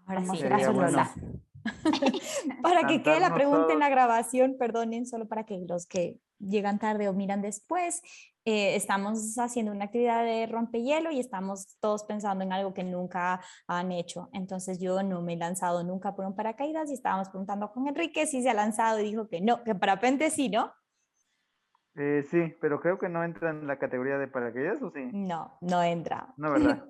Ahora sí, Sería gracias, bueno Lola. Para que quede la cantarnos pregunta en la todos. grabación, perdonen, solo para que los que llegan tarde o miran después, estamos haciendo una actividad de rompehielo y estamos todos pensando en algo que nunca han hecho. Entonces yo no me he lanzado nunca por un paracaídas y estábamos preguntando con Enrique si se ha lanzado y dijo que no, que parapente sí, ¿no? Sí, pero creo que no entra en la categoría de paracaídas, ¿o sí? No, no entra. No, ¿verdad?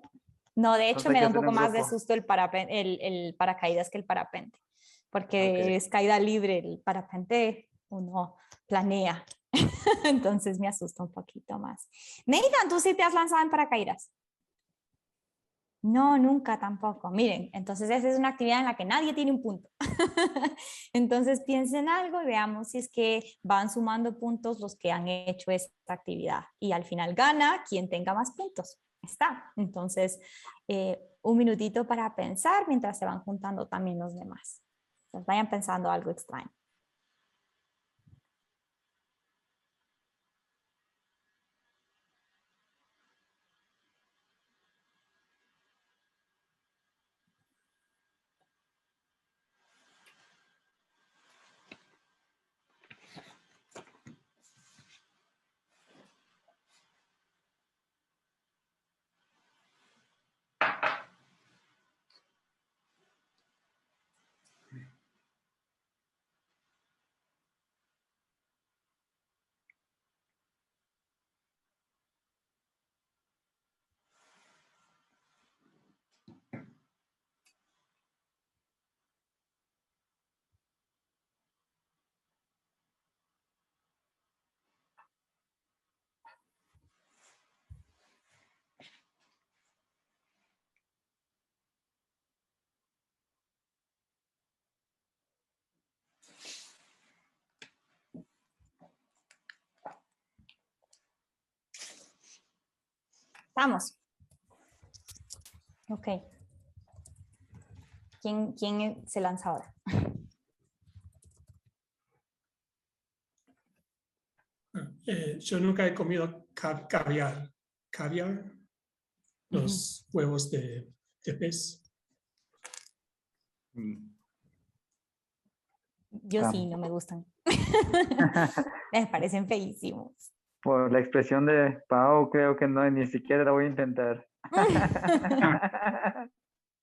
No, de hecho Entonces hay me que da un hacer poco en más de grupo. susto el paracaídas que el parapente, Ok. porque es caída libre, el parapente uno planea, entonces me asusta un poquito más. Nathan, ¿tú sí te has lanzado en paracaídas? No, nunca tampoco. Miren, entonces esa es una actividad en la que nadie tiene un punto. Entonces piensen algo y veamos si es que van sumando puntos los que han hecho esta actividad. Y al final gana quien tenga más puntos. Está. Entonces, un minutito para pensar mientras se van juntando también los demás. Entonces, vayan pensando algo extraño. Vamos. Ok. ¿Quién se lanza ahora? Yo nunca he comido caviar. Caviar, los huevos de pez. Mm. Yo sí, no me gustan. Me parecen feísimos. Por la expresión de Pau, creo que no, ni siquiera la voy a intentar.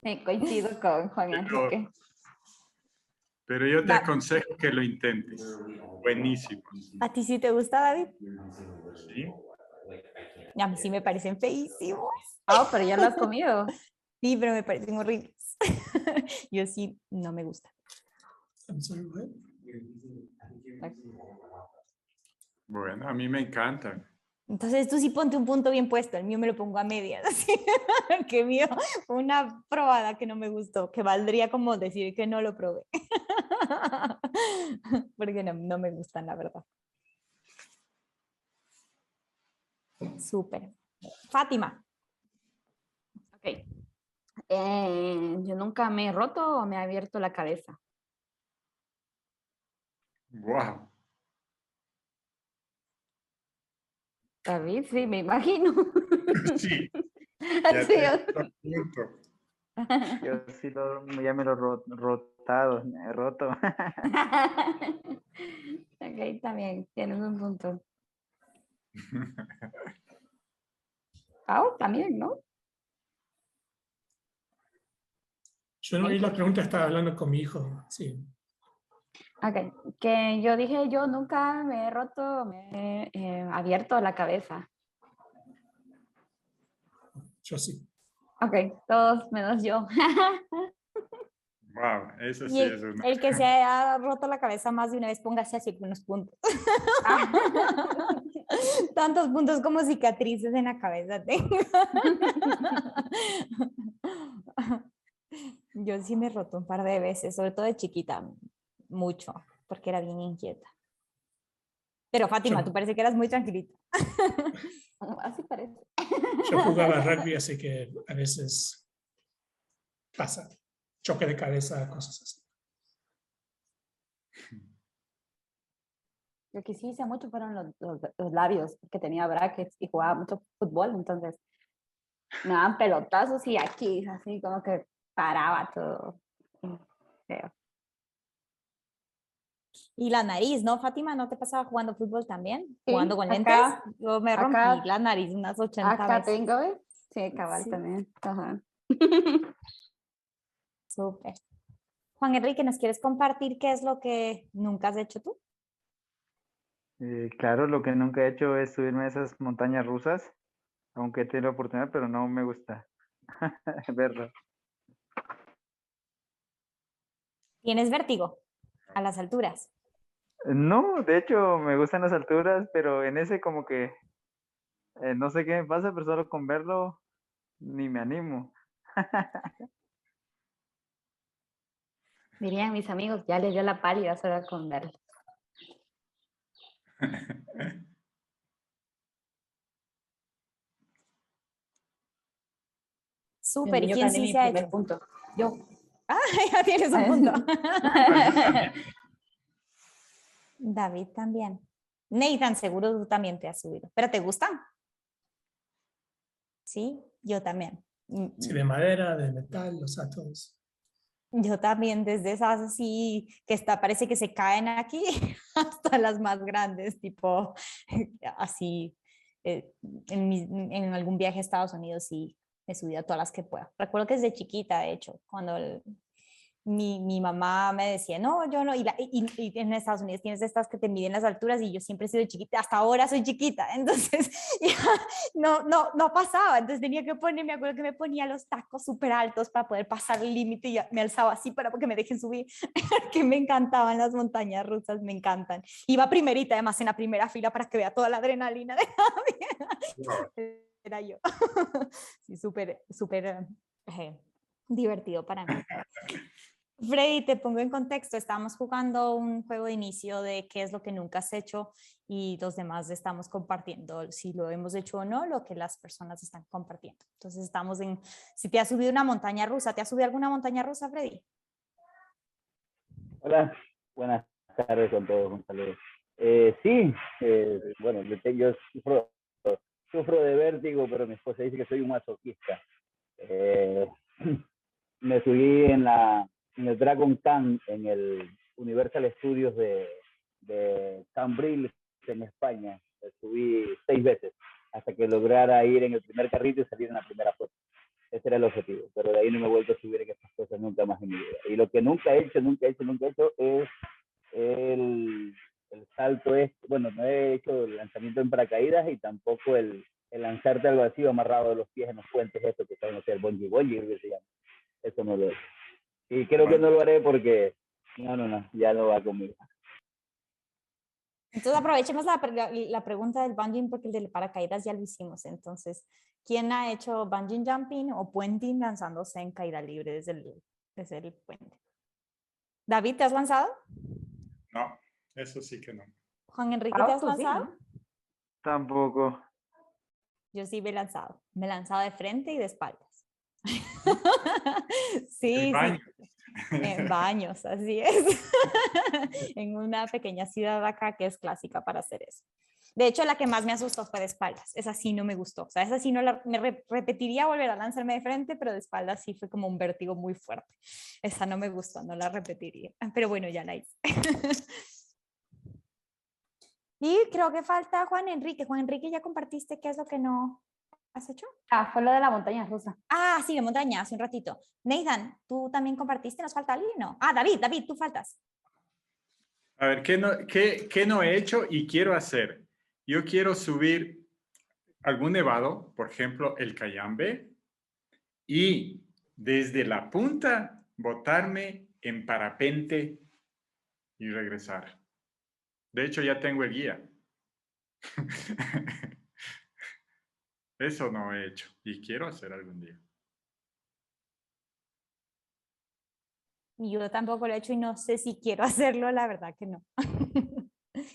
Me coincido con Juan Enrique. Pero yo te Va. aconsejo que lo intentes. Buenísimo. ¿A ti sí te gusta, David? ¿Sí? A mí sí me parecen feísimos. Oh, pero ya lo has comido. Sí, pero me parecen horribles. Yo sí, no me gusta. I'm sorry, what? Bueno, a mí me encantan. Entonces tú sí ponte un punto bien puesto, el mío me lo pongo a medias, así que mío fue una probada que no me gustó, que valdría como decir que no lo probé, porque no me gustan, la verdad. Súper. Fátima. Ok. Yo nunca me he roto o me he abierto la cabeza. Wow. David, sí, me imagino. Sí, ya Sí, te punto. Yo sí ya me lo he rotado, me he roto. Ok, también, tienes un punto. Pau, también, ¿no? Yo no oí la pregunta, estaba hablando con mi hijo. Sí. Ok, que yo dije, yo nunca me he roto, me he abierto la cabeza. Yo sí. Ok, todos menos yo. Wow, eso Y sí es una. el que se ha roto la cabeza más de una vez, póngase así con unos puntos. Tantos puntos como cicatrices en la cabeza tengo. Yo sí me he roto un par de veces, sobre todo de chiquita, mucho, porque era bien inquieta. Pero Fátima, tú parece que eras muy tranquilita. Así parece. Yo jugaba rugby, así que a veces pasa. Choque de cabeza, cosas así. Lo que sí hice mucho fueron los labios, porque tenía brackets y jugaba mucho fútbol, entonces me daban pelotazos y aquí, así como que paraba todo. Feo. Y la nariz, ¿no, Fátima? ¿No te pasaba jugando fútbol también? Sí, ¿Jugando con acá- lentes? Yo me rompí acá- la nariz unas 80 Acá veces. tengo, ¿ves? Sí, cabal Sí. también. Ajá. Súper. Juan Enrique, ¿nos quieres compartir qué es lo que nunca has hecho tú? Claro, lo que nunca he hecho es subirme a esas montañas rusas, aunque he tenido la oportunidad, pero no me gusta verlo. ¿Tienes vértigo a las alturas? No, de hecho me gustan las alturas, pero en ese como que no sé qué me pasa, pero solo con verlo ni me animo. Dirían mis amigos, ya les dio la pálida solo con verlo. Súper. ¿Y Yo quién gané sí mi se ha primer hecho? punto. Yo. Ah, ya tienes un punto. David también. Nathan, seguro tú también te has subido. ¿Pero te gustan? Sí, yo también. Sí, de madera, de metal, los todos. Yo también, desde esas así que parece que se caen aquí hasta las más grandes, tipo así. En algún viaje a Estados Unidos sí me subí a todas las que pueda. Recuerdo que desde chiquita, de hecho, cuando mi mamá me decía, no, yo no, y en Estados Unidos tienes estas que te miden las alturas y yo siempre he sido chiquita, hasta ahora soy chiquita, entonces ya no pasaba, entonces tenía que me acuerdo que me ponía los tacos súper altos para poder pasar el límite y ya me alzaba así para que me dejen subir, que me encantaban las montañas rusas, me encantan. Iba primerita, además en la primera fila para que vea toda la adrenalina de Wow. era yo. Sí, súper divertido para mí. Freddy, te pongo en contexto, estábamos jugando un juego de inicio de qué es lo que nunca has hecho y los demás estamos compartiendo si lo hemos hecho o no, lo que las personas están compartiendo. Entonces estamos en, si te has subido una montaña rusa, ¿te has subido alguna montaña rusa, Freddy? Hola, buenas tardes con todos, un saludo. Sí, bueno, yo sufro de vértigo, pero mi esposa dice que soy un masoquista. Eh, Me subí en el Dragon Khan, en el Universal Studios de Cambrils, en España. Me subí 6 veces hasta que lograra ir en el primer carrito y salir en la primera puerta. Ese era el objetivo, pero de ahí no me he vuelto a subir en estas cosas nunca más en mi vida. Y lo que nunca he hecho es el salto bueno, no he hecho el lanzamiento en paracaídas y tampoco el lanzarte al vacío amarrado de los pies en los puentes, eso que saben hacer, bungee, que se llama. Eso no lo he hecho. Y creo que no lo haré porque no, ya no va conmigo. Entonces aprovechemos la pregunta del bungee porque el de paracaídas ya lo hicimos. Entonces, ¿quién ha hecho bungee jumping o puenting lanzándose en caída libre desde el puente? David, ¿te has lanzado? No, eso sí que no. Juan Enrique, ¿te has Tú sí, lanzado? ¿no? Tampoco. Yo sí me he lanzado. Me he lanzado de frente y de espaldas. En Sí, baño. sí. En baños, así es. En una pequeña ciudad acá que es clásica para hacer eso. De hecho, la que más me asustó fue de espaldas. Esa sí no me gustó. O sea, esa sí no repetiría volver a lanzarme de frente, pero de espaldas sí fue como un vértigo muy fuerte. Esa no me gustó, no la repetiría. Pero bueno, ya la hice. Y creo que falta Juan Enrique. Juan Enrique, ¿ya compartiste qué es lo que no has hecho? Ah, fue lo de la montaña rusa. Ah, sí, de montaña, hace un ratito. Nathan, ¿tú también compartiste? ¿Nos falta alguien? No. Ah, David, tú faltas. A ver, ¿qué no he hecho y quiero hacer? Yo quiero subir algún nevado, por ejemplo, el Cayambe, y desde la punta botarme en parapente y regresar. De hecho, ya tengo el guía. Eso no he hecho y quiero hacer algún día. Yo tampoco lo he hecho y no sé si quiero hacerlo, la verdad que no.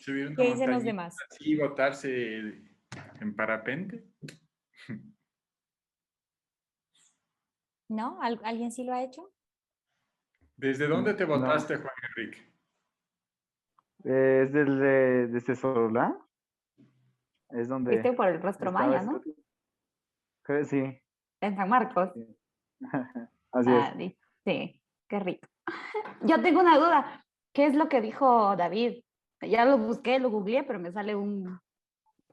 Subir una ¿Qué dicen los montañita demás? así y botarse en parapente. ¿No? ¿Alguien sí lo ha hecho? ¿Desde dónde te No. botaste, Juan Enrique? Es desde Sololá. Es donde Viste por el rostro estaba maya, ¿no? Sí. En San Marcos. Sí. Así es. Sí, qué rico. Yo tengo una duda. ¿Qué es lo que dijo David? Ya lo busqué, lo googleé, pero me sale un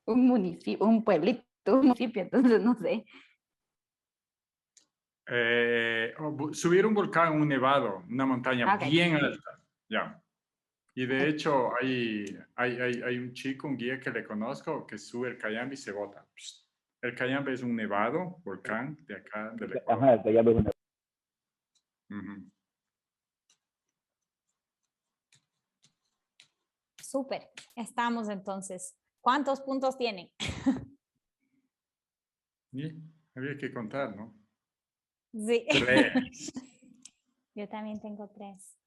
municipio, un pueblito, un municipio, entonces no sé. Subir un volcán, un nevado, una montaña Ok. bien alta. Ya. Y de hecho, hay un chico, un guía que le conozco, que sube el Cayambe y se bota. Psst. El Cayambe es un nevado, volcán de acá, del Ecuador. Ajá, ya ves una. Ujú. Súper, estamos entonces. ¿Cuántos puntos tienen? Y había que contar, ¿no? Sí. 3. Yo también tengo 3.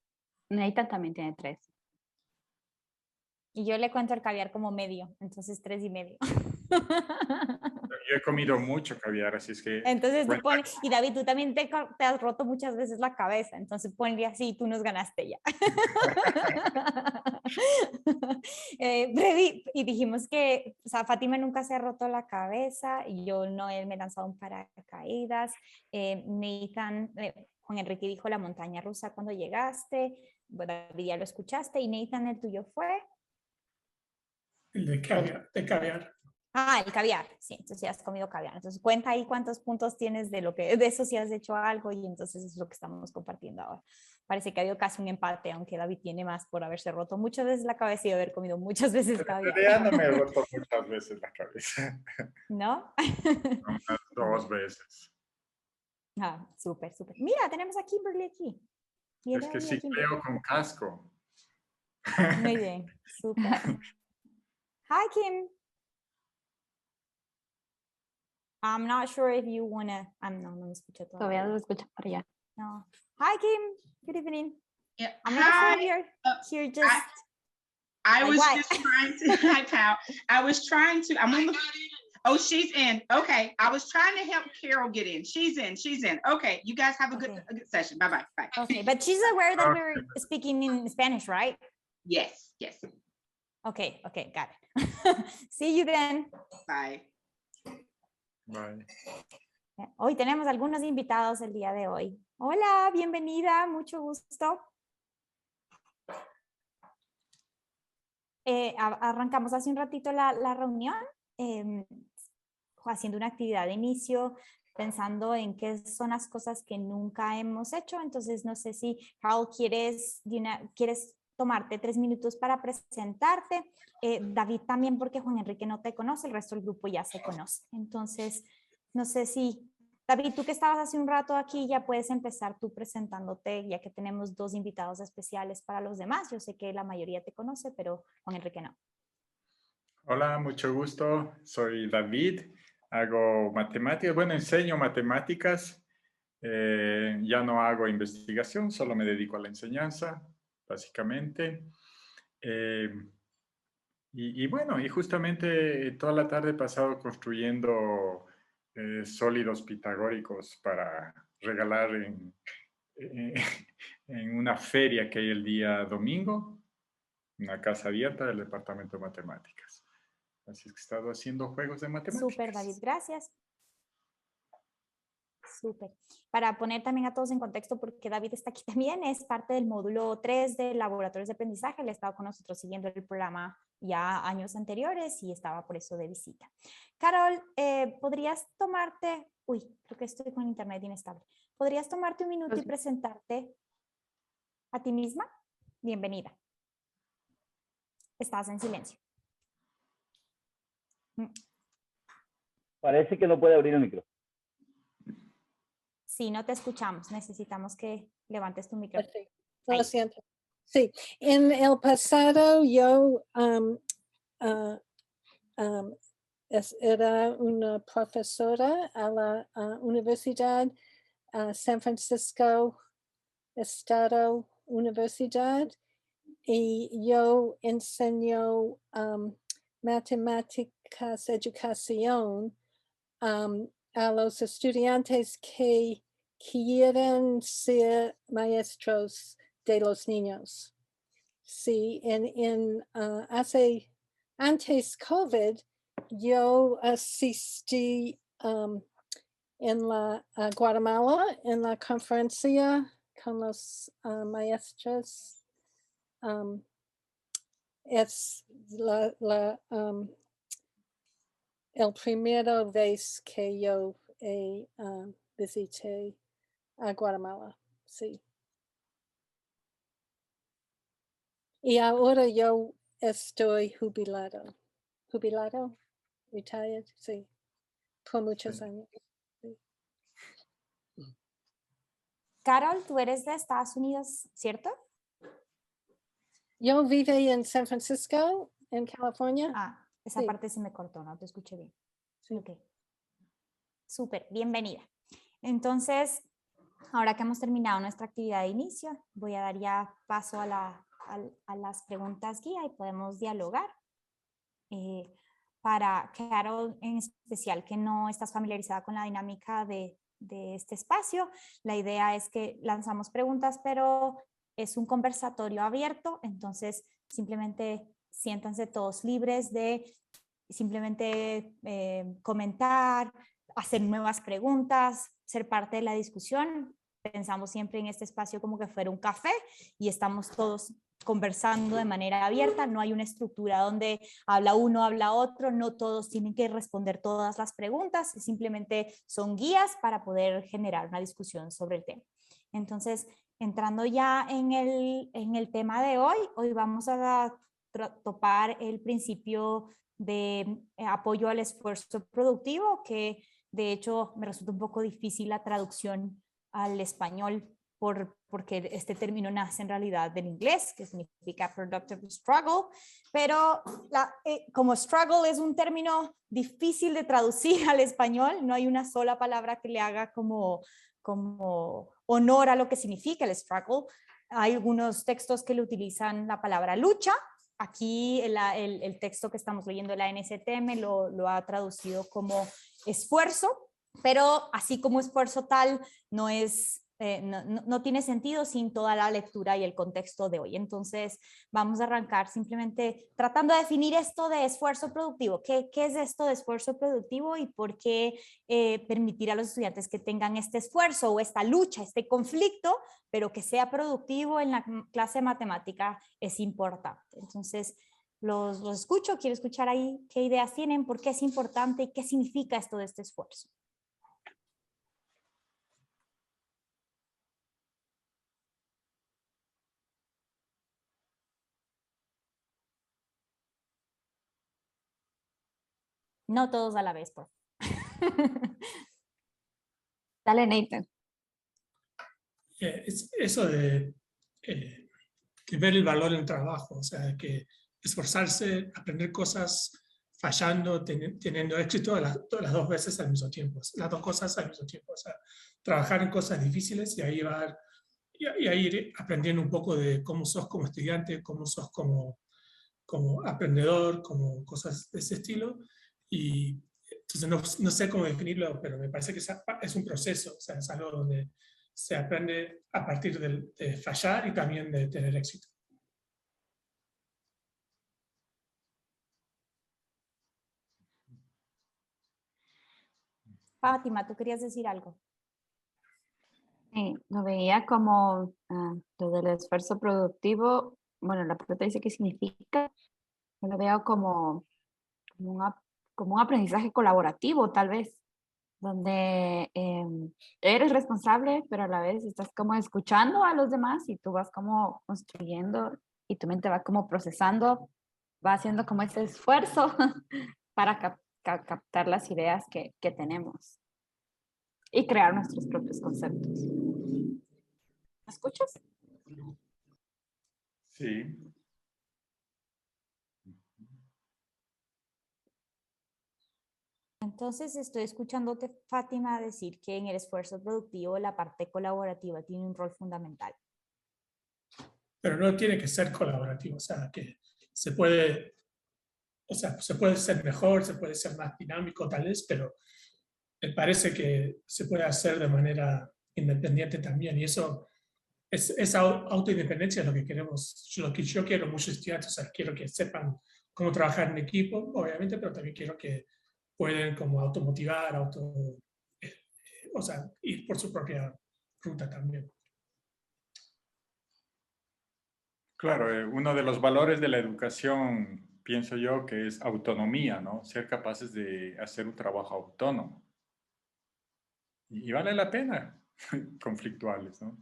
Nathan también tiene 3. Y yo le cuento el caviar como medio, entonces 3.5. Yo he comido mucho caviar, así es que... Entonces tú cuenta. pones, y David, tú también te has roto muchas veces la cabeza, entonces ponle así, tú nos ganaste ya. Y dijimos que, o sea, Fátima nunca se ha roto la cabeza, y yo no, él me he lanzado un paracaídas. Nathan, Juan Enrique dijo la montaña rusa cuando llegaste, bueno, David ya lo escuchaste, y Nathan, el tuyo fue... El de caviar. Ah, el caviar, sí, entonces ya has comido caviar. Entonces cuenta ahí cuántos puntos tienes de lo que, de eso si has hecho algo, y entonces eso es lo que estamos compartiendo ahora. Parece que ha habido casi un empate, aunque David tiene más por haberse roto muchas veces la cabeza y haber comido muchas veces caviar. Pero ya no me he roto muchas veces la cabeza. ¿No? Unas 2 veces. Ah, súper, súper. Mira, tenemos a Kimberly aquí. Es que sí Kimberly. creo con casco. Muy bien, súper. Hi, Kim. I'm not sure if you wanna. No me escucho Todavía todavía. lo escucho por allá. No. Hi, Kim. Good evening. Yeah. I'm gonna Hi. say here just. I Like was what? just trying to. Hi, Kyle. I was trying to. I'm on the. Oh, she's in. Okay. I was trying to help Carol get in. She's in. She's in. Okay. You guys have a good session. Bye-bye. Bye. Okay, but she's aware that we're speaking in Spanish, right? Yes. Yes. Okay, got it. See you then. Bye. Bye. Hoy tenemos algunos invitados el día de hoy. Hola, bienvenida, mucho gusto. Arrancamos hace un ratito la reunión, haciendo una actividad de inicio, pensando en qué son las cosas que nunca hemos hecho. Entonces, no sé si, Carl, quieres tomarte 3 minutos para presentarte. David también, porque Juan Enrique no te conoce, el resto del grupo ya se conoce. Entonces, no sé si, David, tú que estabas hace un rato aquí, ya puedes empezar tú presentándote, ya que tenemos 2 invitados especiales para los demás. Yo sé que la mayoría te conoce, pero Juan Enrique no. Hola, mucho gusto. Soy David. Hago matemáticas. Bueno, enseño matemáticas. Ya no hago investigación, solo me dedico a la enseñanza, básicamente. Y bueno, y justamente toda la tarde he pasado construyendo sólidos pitagóricos para regalar en una feria que hay el día domingo, una casa abierta del Departamento de Matemáticas. Así es que he estado haciendo juegos de matemáticas. Súper, David, gracias. Súper. Para poner también a todos en contexto, porque David está aquí también, es parte del módulo 3 de Laboratorios de Aprendizaje. Él ha estado con nosotros siguiendo el programa ya años anteriores y estaba por eso de visita. Carol, ¿podrías tomarte, creo que estoy con internet inestable, ¿podrías tomarte un minuto y presentarte a ti misma? Bienvenida. Estás en silencio. Parece que no puede abrir el micro. Sí, no te escuchamos. Necesitamos que levantes tu micrófono. Sí, lo siento. Sí, en el pasado yo era una profesora a la Universidad San Francisco Estado Universidad, y yo enseño matemáticas, educación a los estudiantes que quieren ser maestros de los niños. Sí, antes COVID, yo asistí en la Guatemala, en la conferencia con los maestros. Es el primero vez que yo visité a Guatemala, sí. Y ahora yo estoy jubilado, retired, sí, por muchos años. Sí. Carol, tú eres de Estados Unidos, ¿cierto? Yo vivo en San Francisco, en California. Ah, esa Sí. parte se me cortó, no te escuché bien. Sí. Ok. Súper, bienvenida. Entonces, ahora que hemos terminado nuestra actividad de inicio, voy a dar ya paso a las preguntas guía y podemos dialogar. Para Carol en especial, que no estás familiarizada con la dinámica de este espacio, la idea es que lanzamos preguntas, pero es un conversatorio abierto, entonces simplemente siéntanse todos libres de simplemente comentar, hacer nuevas preguntas, ser parte de la discusión. Pensamos siempre en este espacio como que fuera un café y estamos todos conversando de manera abierta, no hay una estructura donde habla uno, habla otro, no todos tienen que responder todas las preguntas, simplemente son guías para poder generar una discusión sobre el tema. Entonces, entrando ya en el tema de hoy vamos a topar el principio de apoyo al esfuerzo productivo, que de hecho me resulta un poco difícil la traducción al español porque este término nace en realidad del inglés, que significa productive struggle, pero como struggle es un término difícil de traducir al español, no hay una sola palabra que le haga como honor a lo que significa el struggle. Hay algunos textos que le utilizan la palabra lucha. Aquí el texto que estamos leyendo de la NSTM lo ha traducido como esfuerzo, pero así como esfuerzo tal no es... no tiene sentido sin toda la lectura y el contexto de hoy. Entonces vamos a arrancar simplemente tratando de definir esto de esfuerzo productivo. ¿Qué es esto de esfuerzo productivo y por qué permitir a los estudiantes que tengan este esfuerzo o esta lucha, este conflicto, pero que sea productivo en la clase de matemática es importante? Entonces los escucho, quiero escuchar ahí qué ideas tienen, por qué es importante y qué significa esto de este esfuerzo. No todos a la vez, por favor. Dale, Nathan. Eso de que ver el valor en el trabajo, o sea, que esforzarse, aprender cosas, fallando, teniendo éxito todas las dos veces al mismo tiempo, las dos cosas al mismo tiempo, o sea, trabajar en cosas difíciles y ahí ir aprendiendo un poco de cómo sos como estudiante, cómo sos como aprendedor, como cosas de ese estilo. Y entonces no sé cómo definirlo, pero me parece que es un proceso, o sea, es algo donde se aprende a partir de fallar y también de tener éxito. Fátima, ¿tú querías decir algo? Lo veía como lo del esfuerzo productivo. Bueno, la pregunta dice qué significa. Yo lo veo como un aprendizaje colaborativo, tal vez, donde eres responsable, pero a la vez estás como escuchando a los demás y tú vas como construyendo y tu mente va como procesando, va haciendo como ese esfuerzo para captar las ideas que tenemos y crear nuestros propios conceptos. ¿Me escuchas? Sí. Entonces estoy escuchándote, Fátima, decir que en el esfuerzo productivo la parte colaborativa tiene un rol fundamental. Pero no tiene que ser colaborativo, o sea, que se puede ser mejor, se puede ser más dinámico tal vez, pero me parece que se puede hacer de manera independiente también, y eso, esa autoindependencia es lo que queremos, lo que yo quiero muchos estudiantes, o sea, quiero que sepan cómo trabajar en equipo, obviamente, pero también quiero que pueden como automotivar, o sea, ir por su propia ruta también. Claro, uno de los valores de la educación, pienso yo, que es autonomía, ¿no? Ser capaces de hacer un trabajo autónomo. Y vale la pena conflictuales, ¿no?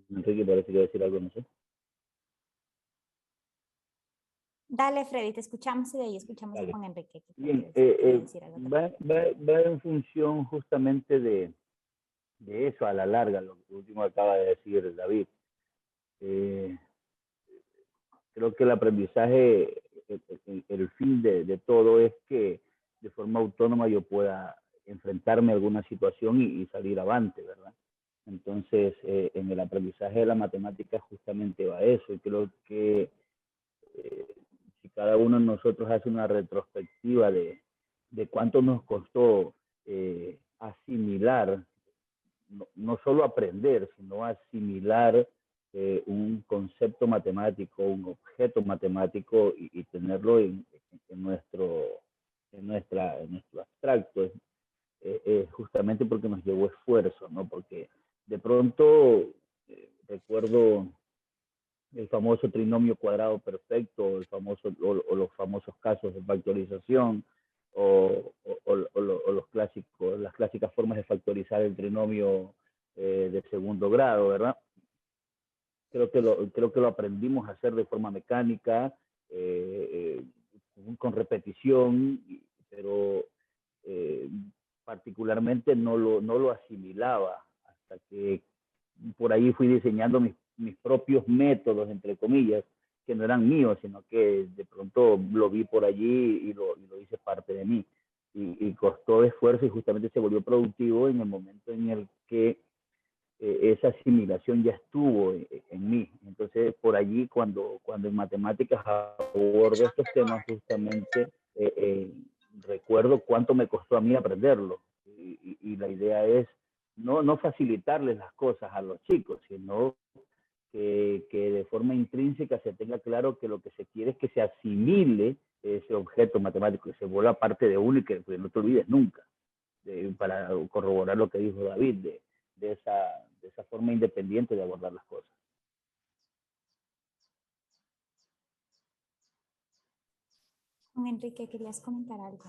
Enrique parece que va a decir algo, no sé. Dale, Freddy, te escuchamos y de ahí escuchamos Dale. a Juan Enrique. Que Bien, quiere decir algo también. va en función justamente de eso a la larga, lo último que acaba de decir David. Creo que el aprendizaje, el fin de todo es que de forma autónoma yo pueda enfrentarme a alguna situación y salir avante, ¿verdad? Entonces, en el aprendizaje de la matemática justamente va eso. Y creo que si cada uno de nosotros hace una retrospectiva de cuánto nos costó asimilar, no solo aprender, sino asimilar un concepto matemático, un objeto matemático y tenerlo en nuestro abstracto, justamente porque nos llevó esfuerzo, ¿no? Porque de pronto recuerdo el famoso trinomio cuadrado perfecto, o los famosos casos de factorización, o los clásicos, las clásicas formas de factorizar el trinomio de segundo grado, ¿verdad? Creo que lo aprendimos a hacer de forma mecánica, con repetición, pero particularmente no lo asimilaba hasta que por ahí fui diseñando mis propios métodos, entre comillas, que no eran míos, sino que de pronto lo vi por allí y lo hice parte de mí. Y costó esfuerzo y justamente se volvió productivo en el momento en el que esa asimilación ya estuvo en mí. Entonces, por allí, cuando en matemáticas abordo estos temas, justamente recuerdo cuánto me costó a mí aprenderlo. Y la idea es no facilitarles las cosas a los chicos, sino que de forma intrínseca se tenga claro que lo que se quiere es que se asimile ese objeto matemático, que se vuelva parte de uno y que no te olvides nunca, para corroborar lo que dijo David, de esa forma independiente de abordar las cosas. Juan Enrique, ¿querías comentar algo?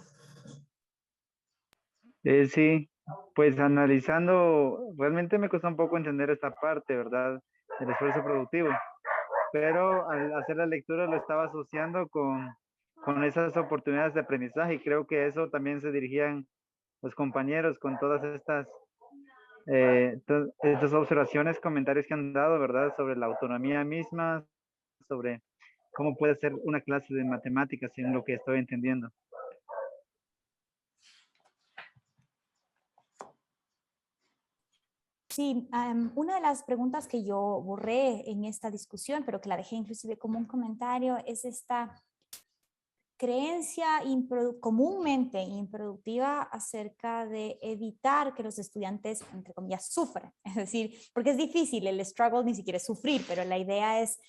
Sí, pues analizando, realmente me costó un poco entender esta parte, ¿verdad? El esfuerzo productivo, pero al hacer la lectura lo estaba asociando con esas oportunidades de aprendizaje y creo que eso también se dirigían los compañeros con todas estas observaciones, comentarios que han dado, ¿verdad? Sobre la autonomía misma, sobre cómo puede ser una clase de matemáticas, en lo que estoy entendiendo. Sí, una de las preguntas que yo borré en esta discusión, pero que la dejé inclusive como un comentario, es esta creencia comúnmente improductiva acerca de evitar que los estudiantes, entre comillas, sufran. Es decir, porque es difícil, el struggle ni siquiera es sufrir, pero la idea es,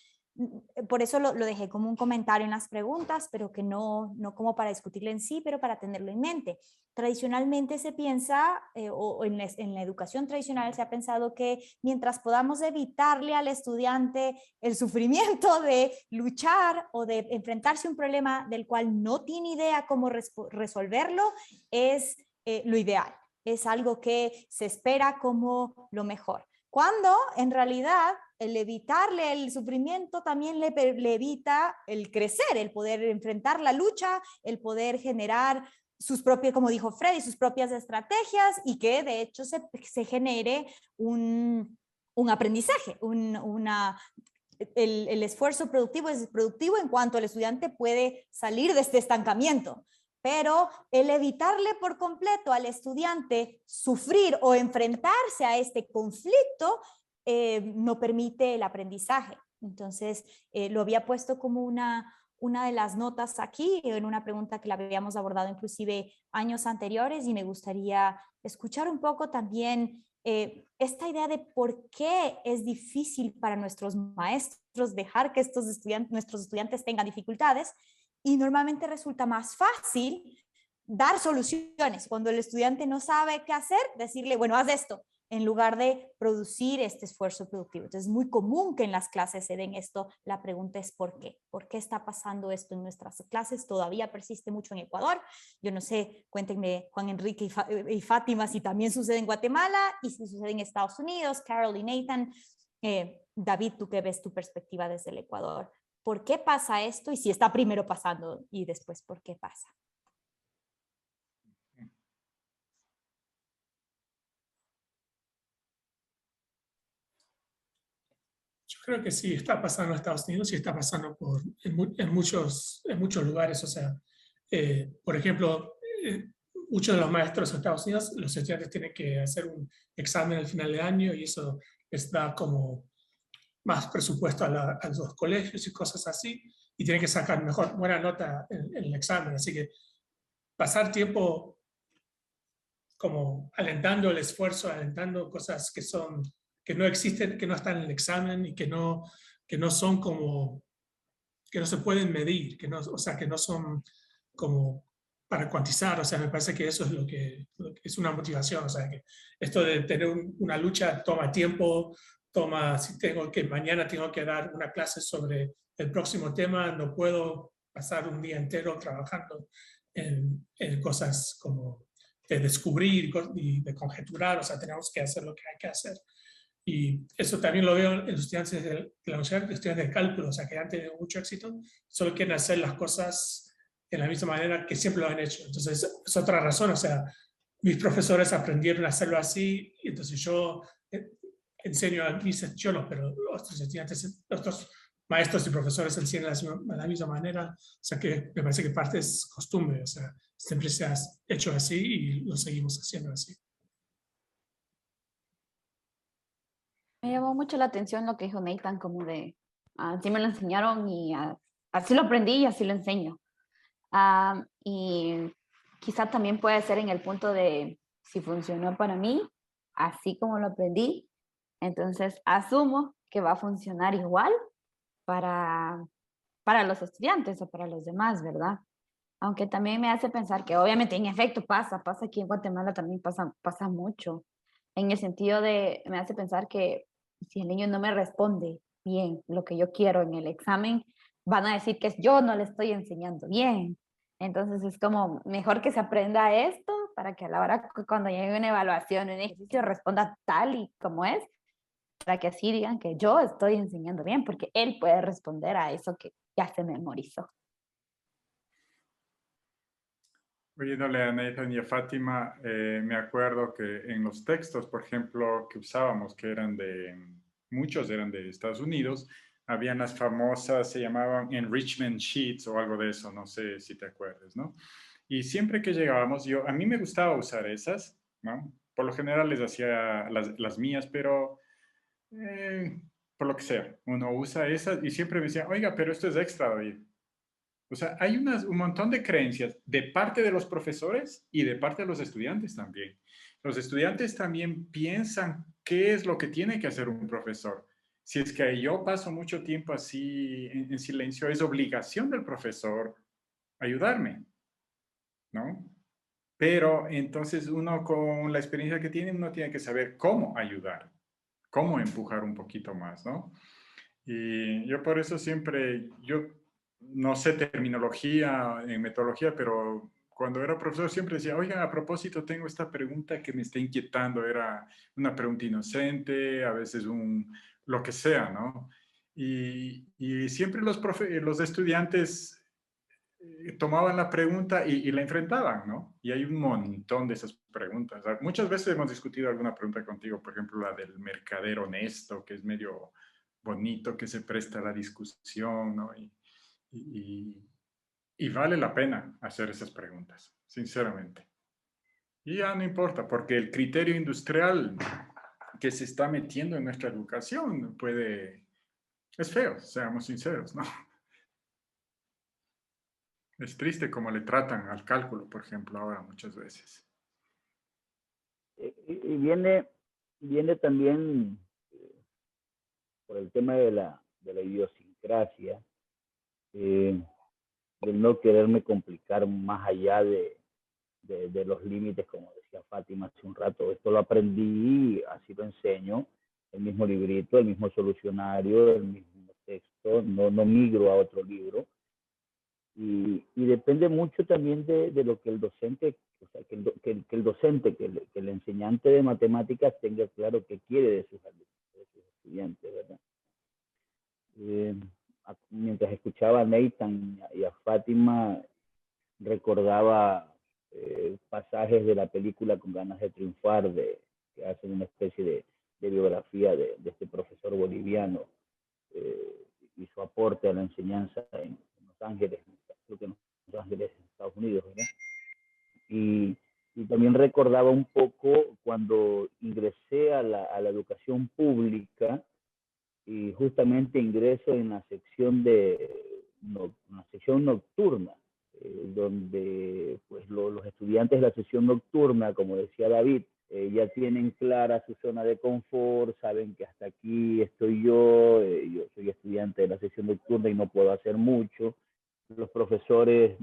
por eso lo dejé como un comentario en las preguntas, pero que no como para discutirlo en sí, pero para tenerlo en mente. Tradicionalmente se piensa, o en la educación tradicional se ha pensado que mientras podamos evitarle al estudiante el sufrimiento de luchar o de enfrentarse a un problema del cual no tiene idea cómo resolverlo, es lo ideal. Es algo que se espera como lo mejor. Cuando en realidad el evitarle el sufrimiento también le evita el crecer, el poder enfrentar la lucha, el poder generar sus propias, como dijo Freddy, sus propias estrategias y que de hecho se genere un aprendizaje, el esfuerzo productivo es productivo en cuanto el estudiante puede salir de este estancamiento. Pero el evitarle por completo al estudiante sufrir o enfrentarse a este conflicto no permite el aprendizaje. Entonces, lo había puesto como una de las notas aquí, en una pregunta que la habíamos abordado inclusive años anteriores, y me gustaría escuchar un poco también esta idea de por qué es difícil para nuestros maestros dejar que nuestros estudiantes tengan dificultades, y normalmente resulta más fácil dar soluciones. Cuando el estudiante no sabe qué hacer, decirle, bueno, haz esto, en lugar de producir este esfuerzo productivo. Entonces es muy común que en las clases se den esto. La pregunta es ¿por qué? ¿Por qué está pasando esto en nuestras clases? Todavía persiste mucho en Ecuador. Yo no sé, cuéntenme Juan Enrique y Fátima si también sucede en Guatemala y si sucede en Estados Unidos. Carol y Nathan. David, ¿tú qué ves tu perspectiva desde el Ecuador? ¿Por qué pasa esto? Y si está primero pasando y después, ¿por qué pasa? Yo creo que sí, está pasando en Estados Unidos y está pasando en muchos lugares. O sea, por ejemplo, muchos de los maestros en Estados Unidos, los estudiantes tienen que hacer un examen al final de año y eso les da como más presupuesto a los colegios y cosas así, y tienen que sacar buena nota en el examen. Así que pasar tiempo como alentando el esfuerzo, alentando cosas que no existen, que no están en el examen y que no son como, que no se pueden medir, o sea, que no son como para cuantizar. O sea, me parece que eso es lo que es una motivación. O sea, que esto de tener una lucha toma tiempo, mañana tengo que dar una clase sobre el próximo tema, no puedo pasar un día entero trabajando en cosas como de descubrir y de conjeturar. O sea, tenemos que hacer lo que hay que hacer. Y eso también lo veo en los estudiantes de la universidad, estudiantes de cálculo, o sea, que han tenido mucho éxito, solo quieren hacer las cosas de la misma manera que siempre lo han hecho. Entonces, es otra razón. O sea, mis profesores aprendieron a hacerlo así, y entonces yo enseño a mis estudiantes, pero otros estudiantes, otros maestros y profesores enseñan de la misma manera. O sea, que me parece que parte es costumbre. O sea, siempre se ha hecho así y lo seguimos haciendo así. Me llamó mucho la atención lo que dijo Nathan, como de, así me lo enseñaron y así lo aprendí y así lo enseño. Y quizá también puede ser en el punto de, si funcionó para mí, así como lo aprendí, entonces asumo que va a funcionar igual para los estudiantes o para los demás, ¿verdad? Aunque también me hace pensar que obviamente en efecto pasa aquí en Guatemala también pasa mucho, en el sentido de, me hace pensar que si el niño no me responde bien lo que yo quiero en el examen, van a decir que yo no le estoy enseñando bien. Entonces es como mejor que se aprenda esto para que a la hora cuando llegue una evaluación, un ejercicio, responda tal y como es, para que así digan que yo estoy enseñando bien, porque él puede responder a eso que ya se memorizó. Oyéndole a Nathan y a Fátima, me acuerdo que en los textos, por ejemplo, que usábamos, que muchos eran de Estados Unidos, habían las famosas, se llamaban enrichment sheets o algo de eso, no sé si te acuerdas, ¿no? Y siempre que llegábamos, a mí me gustaba usar esas, ¿no? Por lo general les hacía las mías, pero por lo que sea, uno usa esas y siempre me decía, oiga, pero esto es extra, David. O sea, hay un montón de creencias de parte de los profesores y de parte de los estudiantes también. Los estudiantes también piensan qué es lo que tiene que hacer un profesor. Si es que yo paso mucho tiempo así en silencio, es obligación del profesor ayudarme, ¿no? Pero entonces uno con la experiencia que tiene, uno tiene que saber cómo ayudar, cómo empujar un poquito más, ¿no? Y yo por eso siempre, yo no sé terminología en metodología, pero cuando era profesor siempre decía, oiga, a propósito, tengo esta pregunta que me está inquietando. Era una pregunta inocente, a veces lo que sea, ¿no? Y siempre los estudiantes tomaban la pregunta y la enfrentaban, ¿no? Y hay un montón de esas preguntas. Muchas veces hemos discutido alguna pregunta contigo, por ejemplo, la del mercader honesto, que es medio bonito, que se presta a la discusión, ¿no? Y vale la pena hacer esas preguntas, sinceramente. Y ya no importa, porque el criterio industrial que se está metiendo en nuestra educación es feo, seamos sinceros, ¿no? Es triste cómo le tratan al cálculo, por ejemplo, ahora muchas veces. Y viene viene también por el tema de la idiosincrasia, de no quererme complicar más allá de los límites, como decía Fátima hace un rato. Esto lo aprendí, así lo enseño, el mismo librito, el mismo solucionario, el mismo texto, no migro a otro libro. Y depende mucho también de lo que el docente, o sea, que el docente, que el enseñante de matemáticas tenga claro qué quiere de sus estudiantes, ¿verdad? Mientras escuchaba a Nathan y a Fátima, recordaba pasajes de la película Con ganas de triunfar, que hacen una especie de biografía de este profesor boliviano y su aporte a la enseñanza en Los Ángeles, creo que en Los Ángeles, en Estados Unidos, ¿verdad? Y también recordaba un poco cuando ingresé a la educación pública, y justamente ingreso en la sección nocturna, donde pues los estudiantes de la sección nocturna, como decía David, ya tienen clara su zona de confort, saben que hasta aquí estoy yo soy estudiante de la sección nocturna y no puedo hacer mucho. Los profesores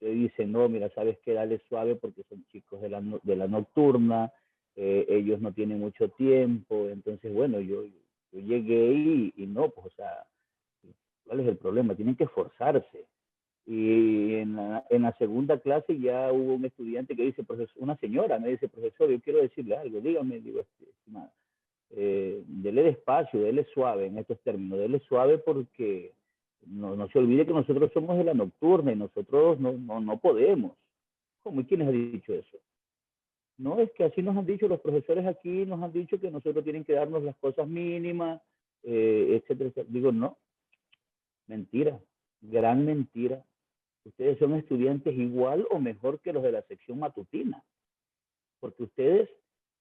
te dicen, no, mira, sabes que dale suave porque son chicos de la nocturna, ellos no tienen mucho tiempo, entonces bueno, yo llegué y no, pues o sea, ¿cuál es el problema? Tienen que esforzarse. Y en la segunda clase ya hubo un estudiante que dice, una señora me dice, profesor, yo quiero decirle algo, dígame, digo, estimada, dele despacio, dele suave en estos términos, dele suave porque no se olvide que nosotros somos de la nocturna y nosotros no podemos. ¿Cómo? ¿Y quiénes han dicho eso? No, es que así nos han dicho los profesores aquí, nos han dicho que nosotros tienen que darnos las cosas mínimas, etcétera, etcétera. Digo, no, mentira, gran mentira. Ustedes son estudiantes igual o mejor que los de la sección matutina, porque ustedes,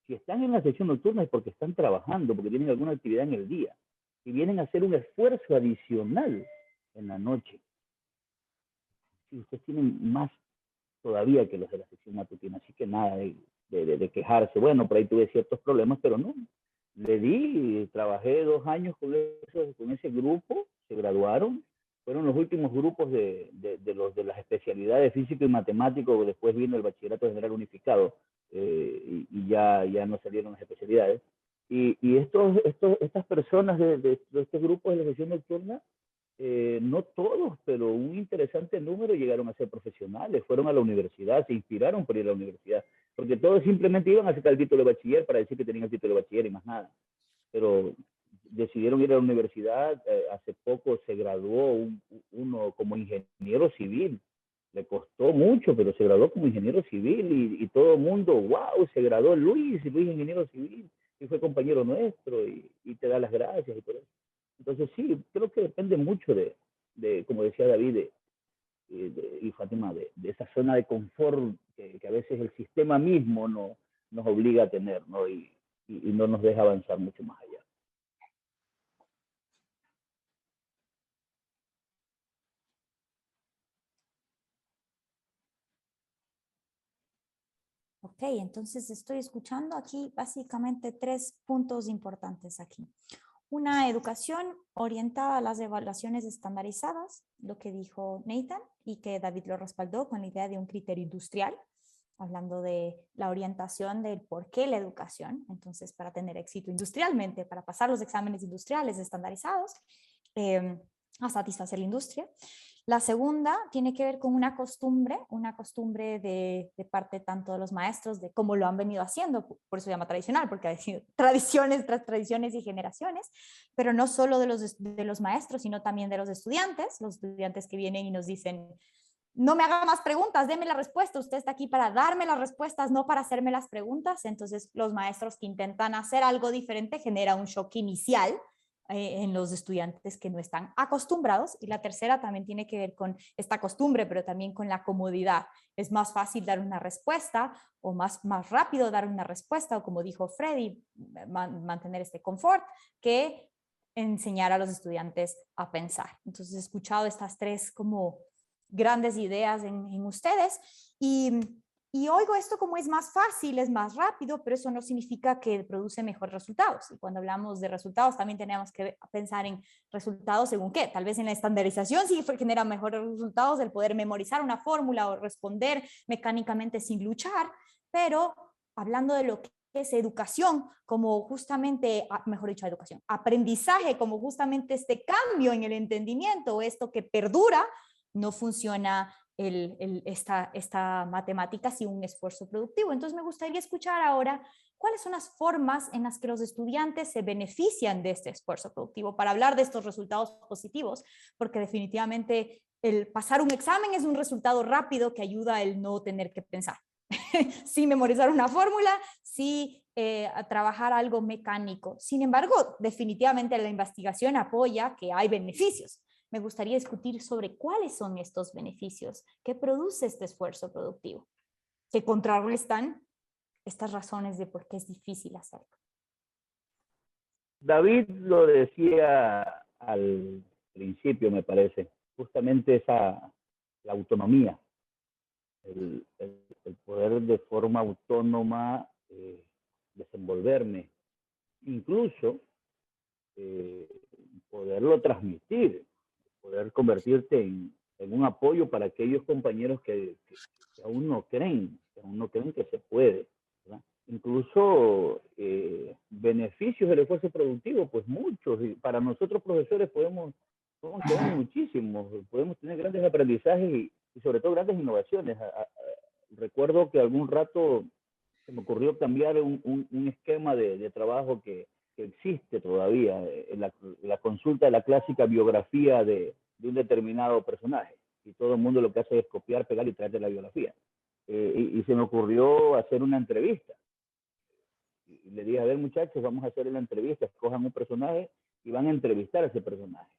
si están en la sección nocturna es porque están trabajando, porque tienen alguna actividad en el día, y vienen a hacer un esfuerzo adicional en la noche. Y ustedes tienen más todavía que los de la sección matutina, así que nada de quejarse. Bueno, por ahí tuve ciertos problemas, pero no. Le di, trabajé 2 años con ese grupo, se graduaron, fueron los últimos grupos de las especialidades físico y matemático, después vino el bachillerato general unificado, y ya no salieron las especialidades. Y estas personas de estos grupos de la sección nocturna, no todos, pero un interesante número llegaron a ser profesionales, fueron a la universidad, se inspiraron por ir a la universidad, porque todos simplemente iban a sacar el título de bachiller para decir que tenían el título de bachiller y más nada. Pero decidieron ir a la universidad, hace poco se graduó uno como ingeniero civil, le costó mucho, pero se graduó como ingeniero civil y todo el mundo, wow, se graduó Luis ingeniero civil, y fue compañero nuestro y te da las gracias y por eso. Entonces sí, creo que depende mucho de como decía David y Fátima, de esa zona de confort que a veces el sistema mismo nos obliga a tener, ¿no? Y no nos deja avanzar mucho más allá. Ok, entonces estoy escuchando aquí básicamente 3 puntos importantes aquí. Una educación orientada a las evaluaciones estandarizadas, lo que dijo Nathan y que David lo respaldó con la idea de un criterio industrial, hablando de la orientación del por qué la educación, entonces para tener éxito industrialmente, para pasar los exámenes industriales estandarizados, a satisfacer la industria. La segunda tiene que ver con una costumbre de parte tanto de los maestros, de cómo lo han venido haciendo, por eso se llama tradicional, porque ha sido tradiciones tras tradiciones y generaciones, pero no solo de los maestros, sino también de los estudiantes que vienen y nos dicen, no me haga más preguntas, deme la respuesta, usted está aquí para darme las respuestas, no para hacerme las preguntas. Entonces los maestros que intentan hacer algo diferente genera un shock inicial en los estudiantes que no están acostumbrados. Y la tercera también tiene que ver con esta costumbre, pero también con la comodidad. Es más fácil dar una respuesta o más rápido dar una respuesta, o como dijo Freddy, mantener este confort, que enseñar a los estudiantes a pensar. Entonces he escuchado estas 3 como grandes ideas en ustedes y Y oigo esto como es más fácil, es más rápido, pero eso no significa que produce mejores resultados. Y cuando hablamos de resultados, también tenemos que pensar en resultados según qué. Tal vez en la estandarización sí genera mejores resultados el poder memorizar una fórmula o responder mecánicamente sin luchar, pero hablando de lo que es educación, como justamente, mejor dicho, educación, aprendizaje, como justamente este cambio en el entendimiento, esto que perdura, no funciona esta matemática sin un esfuerzo productivo. Entonces me gustaría escuchar ahora cuáles son las formas en las que los estudiantes se benefician de este esfuerzo productivo para hablar de estos resultados positivos, porque definitivamente el pasar un examen es un resultado rápido que ayuda el no tener que pensar. Sin memorizar una fórmula, sin trabajar algo mecánico. Sin embargo, definitivamente la investigación apoya que hay beneficios. Me gustaría discutir sobre cuáles son estos beneficios que produce este esfuerzo productivo, que contrarrestan estas razones de por qué es difícil hacerlo. David lo decía al principio, me parece, justamente la autonomía, el poder de forma autónoma desenvolverme, incluso poderlo transmitir, poder convertirte en un apoyo para aquellos compañeros que aún no creen, que se puede, ¿verdad? Incluso beneficios del esfuerzo productivo, pues muchos, y para nosotros profesores podemos tener muchísimos, podemos tener grandes aprendizajes y sobre todo grandes innovaciones. Recuerdo que algún rato se me ocurrió cambiar un esquema de trabajo que existe todavía, la consulta de la clásica biografía de un determinado personaje. Y todo el mundo lo que hace es copiar, pegar y traerte la biografía. Y se me ocurrió hacer una entrevista. Y le dije, a ver muchachos, vamos a hacer la entrevista, escojan un personaje y van a entrevistar a ese personaje.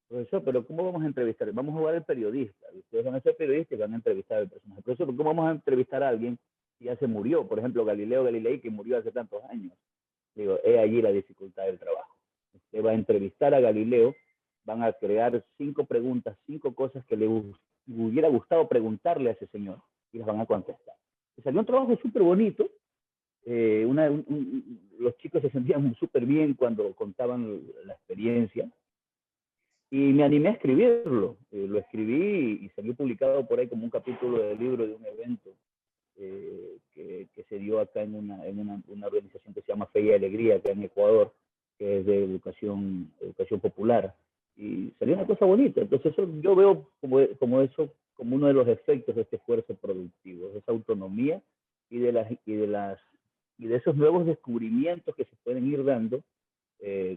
Profesor, pero ¿cómo vamos a entrevistar? Vamos a jugar al periodista. Ustedes van a ser periodistas y van a entrevistar al personaje. Profesor, ¿cómo vamos a entrevistar a alguien que ya se murió? Por ejemplo, Galileo Galilei, que murió hace tantos años. Digo, he allí la dificultad del trabajo. Usted va a entrevistar a Galileo, van a crear 5 preguntas, 5 cosas que le hubiera gustado preguntarle a ese señor y las van a contestar. Y salió un trabajo súper bonito. Los chicos se sentían súper bien cuando contaban la experiencia y me animé a escribirlo. Lo escribí y salió publicado por ahí como un capítulo del libro de un evento que se dio acá en una organización que se llama Fe y Alegría, acá en Ecuador, que es de educación popular. Y salió una cosa bonita. Entonces yo veo como eso, como uno de los efectos de este esfuerzo productivo, de esa autonomía y de esos nuevos descubrimientos que se pueden ir dando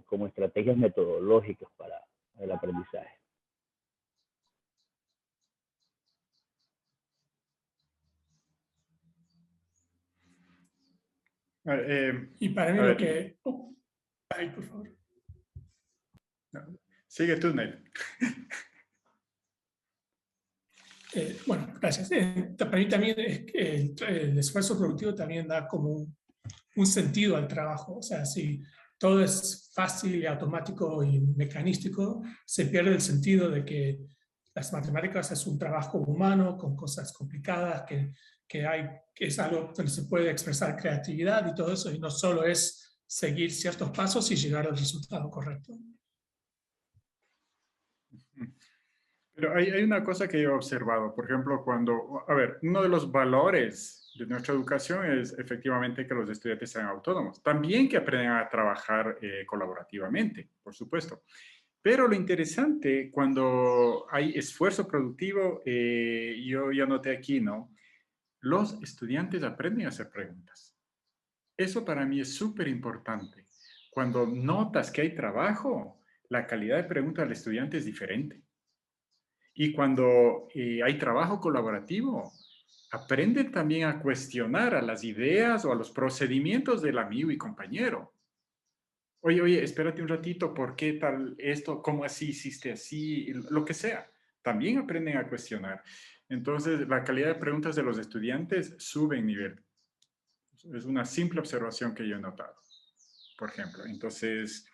como estrategias metodológicas para el aprendizaje. Y para mí lo que... Ay, por favor. No, sigue tú, Nel. Bueno, gracias. Para mí también es que el esfuerzo productivo también da como un sentido al trabajo. O sea, si todo es fácil y automático y mecanístico, se pierde el sentido de que las matemáticas es un trabajo humano con cosas complicadas, que es algo donde se puede expresar creatividad y todo eso, y no solo es seguir ciertos pasos y llegar al resultado correcto. Pero hay una cosa que yo he observado, por ejemplo, uno de los valores de nuestra educación es efectivamente que los estudiantes sean autónomos. También que aprendan a trabajar colaborativamente, por supuesto. Pero lo interesante, cuando hay esfuerzo productivo, yo ya noté aquí, ¿no? Los estudiantes aprenden a hacer preguntas. Eso para mí es súper importante. Cuando notas que hay trabajo, la calidad de pregunta del estudiante es diferente. Y cuando hay trabajo colaborativo, aprenden también a cuestionar a las ideas o a los procedimientos del amigo y compañero. Oye, espérate un ratito, ¿por qué tal esto? ¿Cómo así hiciste así? Lo que sea. También aprenden a cuestionar. Entonces, la calidad de preguntas de los estudiantes sube en nivel. Es una simple observación que yo he notado, por ejemplo. Entonces,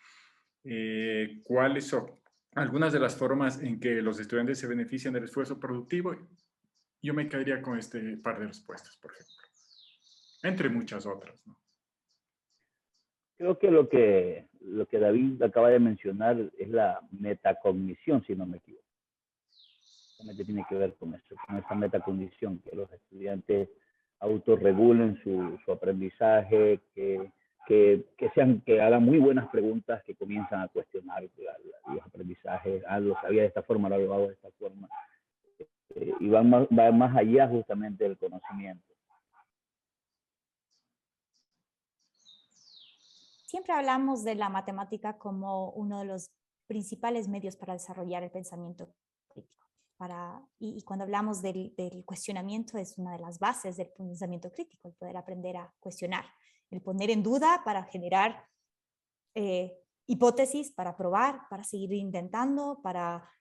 ¿cuáles son algunas de las formas en que los estudiantes se benefician del esfuerzo productivo? yo me quedaría con este par de respuestas, por ejemplo. Entre muchas otras, ¿no? Creo que lo que David acaba de mencionar es la metacognición, si no me equivoco. Realmente tiene que ver con esto, con esa metacognición, que los estudiantes autorregulen su aprendizaje, que hagan muy buenas preguntas, que comienzan a cuestionar los aprendizajes. Ah, lo sabía de esta forma, lo hago de esta forma. Y va más allá justamente del conocimiento. Siempre hablamos de la matemática como uno de los principales medios para desarrollar el pensamiento crítico. Y cuando hablamos del cuestionamiento, es una de las bases del pensamiento crítico, el poder aprender a cuestionar, el poner en duda para generar hipótesis, para probar, para seguir intentando, para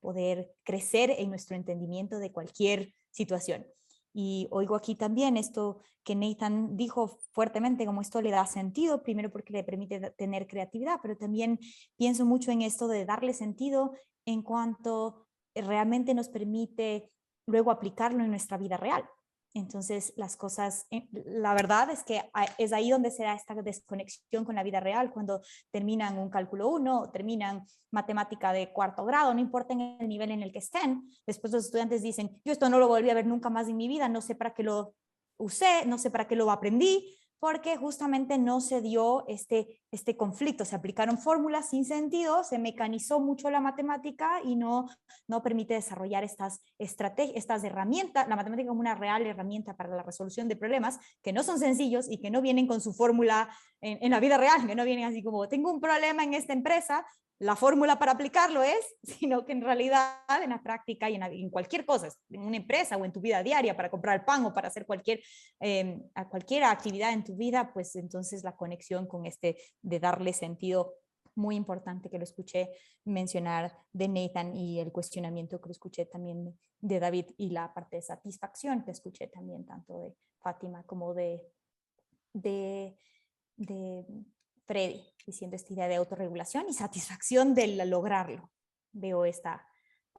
poder crecer en nuestro entendimiento de cualquier situación. Y oigo aquí también esto que Nathan dijo fuertemente, como esto le da sentido, primero porque le permite tener creatividad, pero también pienso mucho en esto de darle sentido en cuanto realmente nos permite luego aplicarlo en nuestra vida real. Entonces, las cosas, la verdad es que es ahí donde se da esta desconexión con la vida real, cuando terminan un cálculo 1 o terminan matemática de cuarto grado, no importa en el nivel en el que estén. Después los estudiantes dicen, yo esto no lo volví a ver nunca más en mi vida, no sé para qué lo usé, no sé para qué lo aprendí, porque justamente no se dio este conflicto, se aplicaron fórmulas sin sentido, se mecanizó mucho la matemática y no permite desarrollar estas estrategias, estas herramientas, la matemática como una real herramienta para la resolución de problemas que no son sencillos y que no vienen con su fórmula en la vida real, que no vienen así como, tengo un problema en esta empresa, la fórmula para aplicarlo es, sino que en realidad en la práctica y en cualquier cosa, en una empresa o en tu vida diaria, para comprar pan o para hacer cualquier actividad en tu vida, pues entonces la conexión con de darle sentido, muy importante que lo escuché mencionar de Nathan, y el cuestionamiento que lo escuché también de David, y la parte de satisfacción que escuché también tanto de Fátima como de Freddy, diciendo esta idea de autorregulación y satisfacción de lograrlo. Veo esta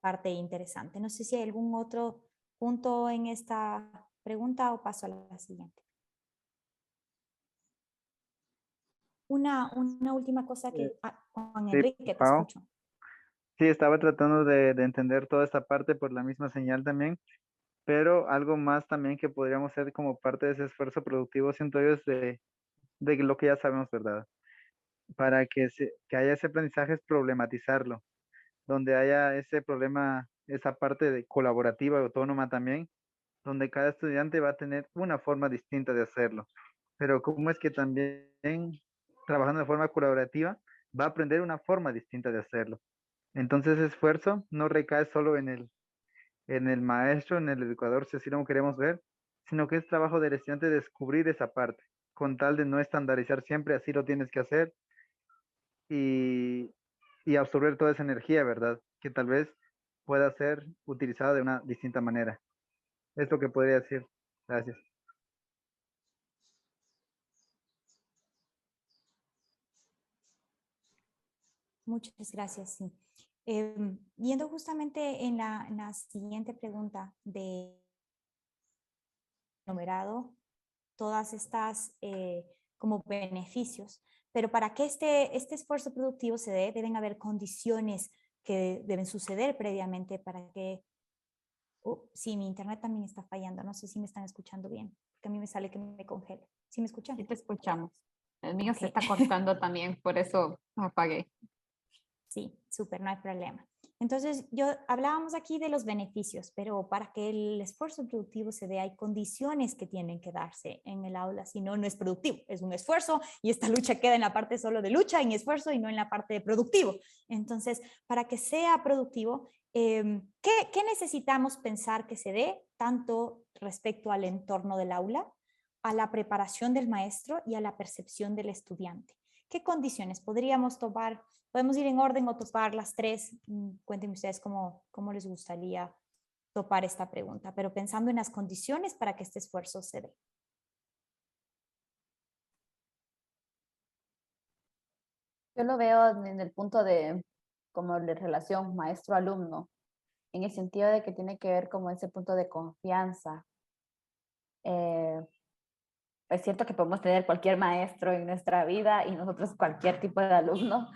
parte interesante. No sé si hay algún otro punto en esta pregunta o paso a la siguiente. Una última cosa que... Juan Enrique, te Pau. escucho. Sí, estaba tratando de entender toda esta parte por la misma señal también, pero algo más también que podríamos hacer como parte de ese esfuerzo productivo, siento yo, es de lo que ya sabemos, ¿verdad? Para que haya ese aprendizaje es problematizarlo, donde haya ese problema, esa parte de colaborativa, autónoma también, donde cada estudiante va a tener una forma distinta de hacerlo. Pero cómo es que también trabajando de forma colaborativa va a aprender una forma distinta de hacerlo. Entonces, ese esfuerzo no recae solo en el maestro, en el educador, si así lo queremos ver, sino que es trabajo del estudiante descubrir esa parte, con tal de no estandarizar siempre, así lo tienes que hacer, y, y absorber toda esa energía, ¿verdad? Que tal vez pueda ser utilizada de una distinta manera. Es lo que podría decir. Gracias. Muchas gracias, sí. Viendo justamente en la siguiente pregunta de numerado, todas estas como beneficios, pero para que este esfuerzo productivo se dé, deben haber condiciones que deben suceder previamente para que... sí, mi internet también está fallando, no sé si me están escuchando bien, porque a mí me sale que me congela. ¿Sí me escuchan? Sí te escuchamos. El mío se Okay. está cortando también, por eso me apagué. Sí, súper, no hay problema. Entonces, hablábamos aquí de los beneficios, pero para que el esfuerzo productivo se dé, hay condiciones que tienen que darse en el aula, si no, no es productivo, es un esfuerzo y esta lucha queda en la parte solo de lucha y esfuerzo y no en la parte de productivo. Entonces, para que sea productivo, ¿qué necesitamos pensar que se dé tanto respecto al entorno del aula, a la preparación del maestro y a la percepción del estudiante? ¿Qué condiciones podríamos tomar? Podemos ir en orden o topar las tres. Cuéntenme ustedes cómo les gustaría topar esta pregunta, pero pensando en las condiciones para que este esfuerzo se dé. Yo lo veo en el punto de como de relación maestro-alumno, en el sentido de que tiene que ver como ese punto de confianza. Es cierto que podemos tener cualquier maestro en nuestra vida y nosotros cualquier tipo de alumno,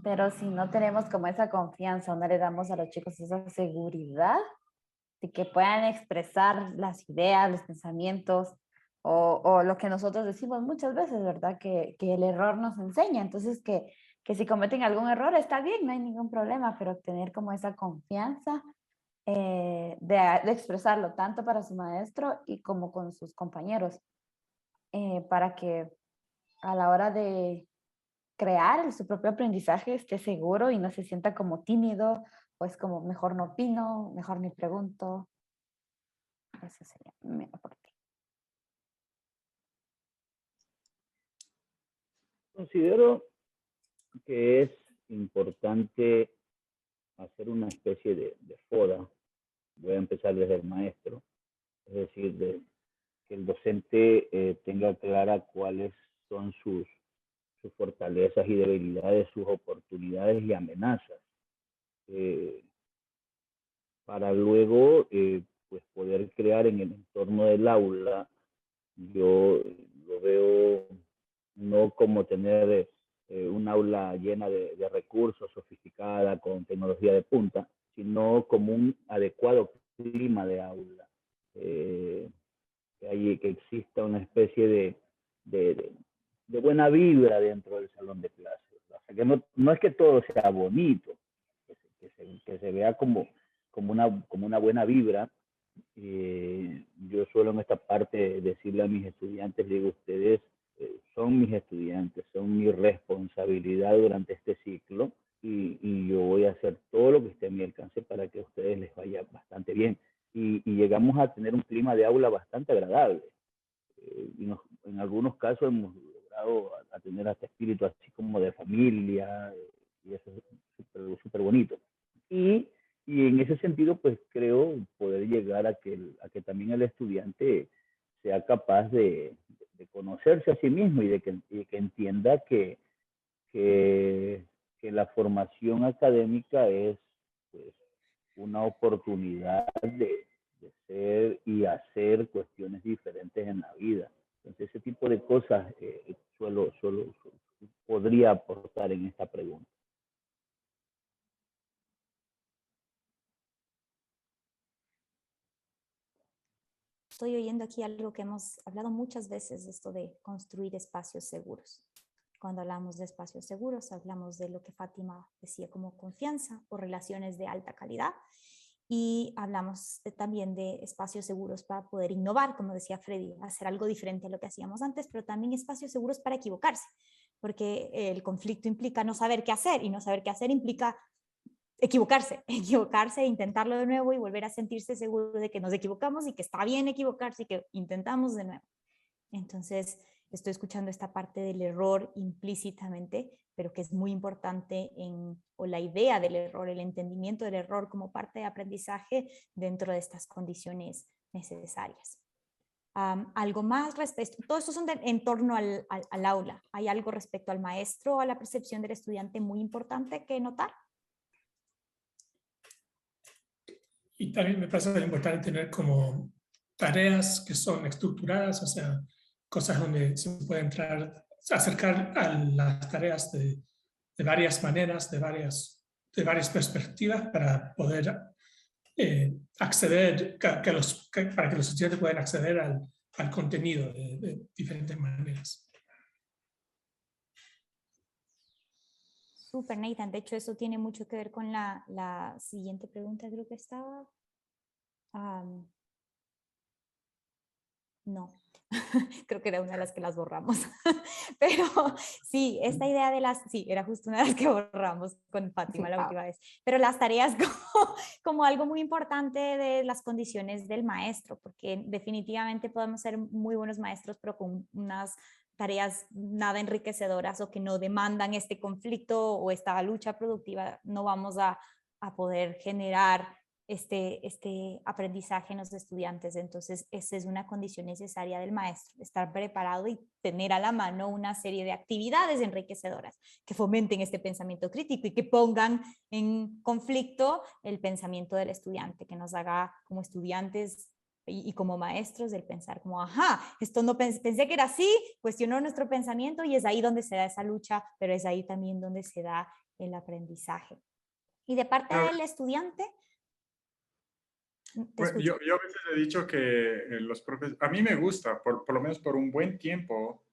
pero si no tenemos como esa confianza, no le damos a los chicos esa seguridad de que puedan expresar las ideas, los pensamientos o lo que nosotros decimos muchas veces, ¿verdad? Que el error nos enseña. Entonces, que si cometen algún error está bien, no hay ningún problema, pero tener como esa confianza de expresarlo tanto para su maestro y como con sus compañeros, para que a la hora de crear su propio aprendizaje esté seguro y no se sienta como tímido o es como mejor no opino, mejor ni pregunto. Ese sería mi aporte. Considero que es importante hacer una especie de FODA. Voy a empezar desde el maestro, es decir, que el docente tenga clara cuáles son sus fortalezas y debilidades, sus oportunidades y amenazas, para luego pues poder crear en el entorno del aula. Yo lo veo no como tener un aula llena de recursos, sofisticada, con tecnología de punta, sino como un adecuado clima de aula, que exista una especie de buena vibra dentro del salón de clases. O sea, que no es que todo sea bonito, que se vea como una buena vibra. Yo suelo en esta parte decirle a mis estudiantes, digo, ustedes son mis estudiantes, son mi responsabilidad durante este ciclo y yo voy a hacer todo lo que esté a mi alcance para que a ustedes les vaya bastante bien. Y llegamos a tener un clima de aula bastante agradable. En algunos casos hemos logrado a tener hasta espíritu así como de familia, y eso es súper bonito. Y en ese sentido, pues creo poder llegar a que también el estudiante sea capaz de conocerse a sí mismo y de que entienda que la formación académica es pues, una oportunidad de ser y hacer cuestiones diferentes en la vida. Entonces, ese tipo de cosas podría aportar en esta pregunta. Estoy oyendo aquí algo que hemos hablado muchas veces, esto de construir espacios seguros. Cuando hablamos de espacios seguros, hablamos de lo que Fátima decía como confianza o relaciones de alta calidad. Y hablamos también de espacios seguros para poder innovar, como decía Freddy, hacer algo diferente a lo que hacíamos antes, pero también espacios seguros para equivocarse, porque el conflicto implica no saber qué hacer y no saber qué hacer implica equivocarse e intentarlo de nuevo y volver a sentirse seguro de que nos equivocamos y que está bien equivocarse y que intentamos de nuevo. Entonces, estoy escuchando esta parte del error implícitamente, pero que es muy importante o la idea del error, el entendimiento del error como parte de aprendizaje dentro de estas condiciones necesarias. Algo más respecto, todo esto son en torno al aula. ¿Hay algo respecto al maestro o a la percepción del estudiante muy importante que notar? Y también me parece importante tener como tareas que son estructuradas, o sea, cosas donde se puede acercar a las tareas de varias maneras, de varias perspectivas para poder acceder, para que los estudiantes puedan acceder al contenido de diferentes maneras. Súper, Nathan. De hecho, eso tiene mucho que ver con la siguiente pregunta, creo que estaba. No, creo que era una de las que las borramos. Pero sí, esta idea de sí, era justo una de las que borramos con Fátima la última vez. Pero las tareas como algo muy importante de las condiciones del maestro, porque definitivamente podemos ser muy buenos maestros, pero con unas tareas nada enriquecedoras o que no demandan este conflicto o esta lucha productiva, no vamos a poder generar este aprendizaje en los estudiantes. Entonces, esa es una condición necesaria del maestro, estar preparado y tener a la mano una serie de actividades enriquecedoras que fomenten este pensamiento crítico y que pongan en conflicto el pensamiento del estudiante, que nos haga como estudiantes y como maestros el pensar como, ajá, esto no pensé que era así, cuestionó nuestro pensamiento y es ahí donde se da esa lucha, pero es ahí también donde se da el aprendizaje. Y de parte del estudiante, bueno, yo a veces he dicho que los profesores, a mí me gusta, por lo menos por un buen tiempo,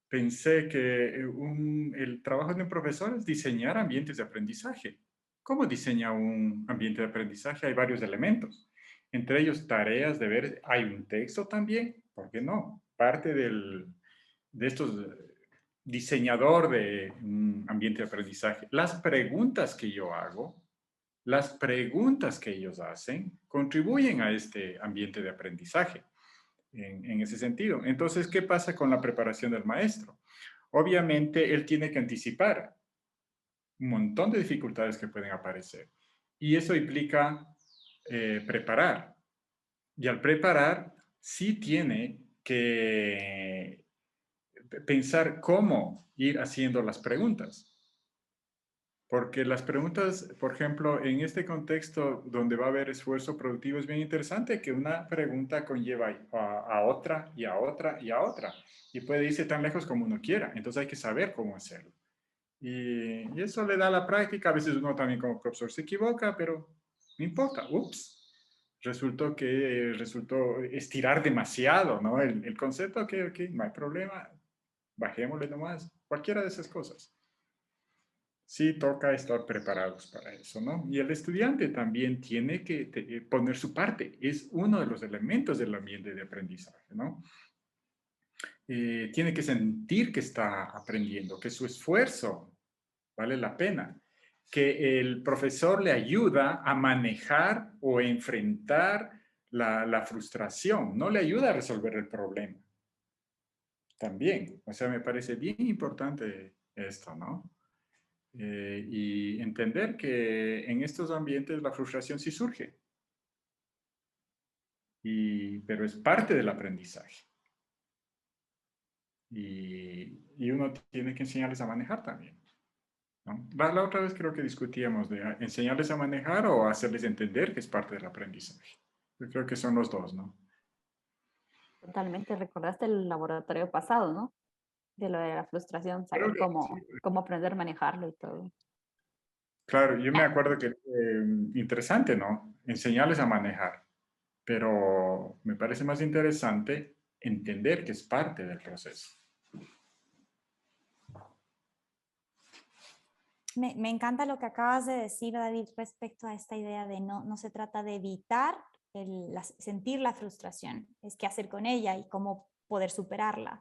pensé que el trabajo de un profesor es diseñar ambientes de aprendizaje. ¿Cómo diseña un ambiente de aprendizaje? Hay varios elementos, entre ellos tareas, deberes. Hay un texto también, ¿por qué no? Parte de estos diseñador de un ambiente de aprendizaje. Las preguntas que yo hago, las preguntas que ellos hacen, contribuyen a este ambiente de aprendizaje en ese sentido. Entonces, ¿qué pasa con la preparación del maestro? Obviamente, él tiene que anticipar un montón de dificultades que pueden aparecer. Y eso implica preparar. Y al preparar, sí tiene que pensar cómo ir haciendo las preguntas. Porque las preguntas, por ejemplo, en este contexto donde va a haber esfuerzo productivo, es bien interesante que una pregunta conlleva a otra y a otra y a otra. Y puede irse tan lejos como uno quiera. Entonces hay que saber cómo hacerlo. Y eso le da la práctica. A veces uno también como profesor se equivoca, pero no importa. Ups. Resultó estirar demasiado, ¿no? El concepto, ok, no hay problema. Bajémosle nomás. Cualquiera de esas cosas. Sí, toca estar preparados para eso, ¿no? Y el estudiante también tiene que poner su parte. Es uno de los elementos del ambiente de aprendizaje, ¿no? Tiene que sentir que está aprendiendo, que su esfuerzo vale la pena, que el profesor le ayuda a manejar o enfrentar la frustración, no le ayuda a resolver el problema. También, o sea, me parece bien importante esto, ¿no? Y entender que en estos ambientes la frustración sí surge, pero es parte del aprendizaje. Y uno tiene que enseñarles a manejar también, ¿no? La otra vez creo que discutíamos de enseñarles a manejar o hacerles entender que es parte del aprendizaje. Yo creo que son los dos, ¿no? Totalmente, recordaste el laboratorio pasado, ¿no? De lo de la frustración, saber cómo aprender a manejarlo y todo. Claro, yo me acuerdo que interesante, ¿no? Enseñarles a manejar, pero me parece más interesante entender que es parte del proceso. Me encanta lo que acabas de decir, David, respecto a esta idea de no se trata de evitar sentir la frustración, es qué hacer con ella y cómo poder superarla,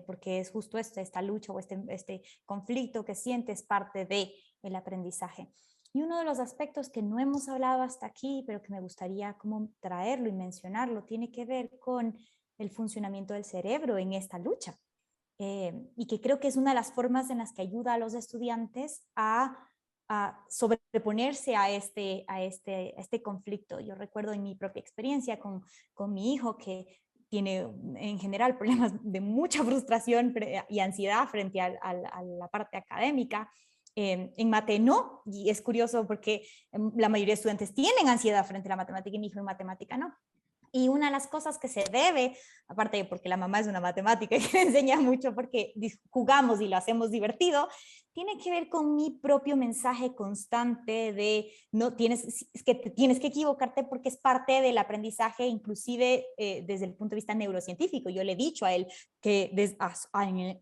porque es justo esta lucha o este conflicto que sientes parte del aprendizaje. Y uno de los aspectos que no hemos hablado hasta aquí, pero que me gustaría como traerlo y mencionarlo, tiene que ver con el funcionamiento del cerebro en esta lucha. Y que creo que es una de las formas en las que ayuda a los estudiantes a sobreponerse a este conflicto. Yo recuerdo en mi propia experiencia con mi hijo que tiene en general problemas de mucha frustración y ansiedad frente a la parte académica. En mate no, y es curioso porque la mayoría de estudiantes tienen ansiedad frente a la matemática y mi hijo en matemática no. Y una de las cosas que se debe, aparte de porque la mamá es una matemática y que le enseña mucho porque jugamos y lo hacemos divertido, tiene que ver con mi propio mensaje constante de es que tienes que equivocarte porque es parte del aprendizaje, inclusive desde el punto de vista neurocientífico. Yo le he dicho a él que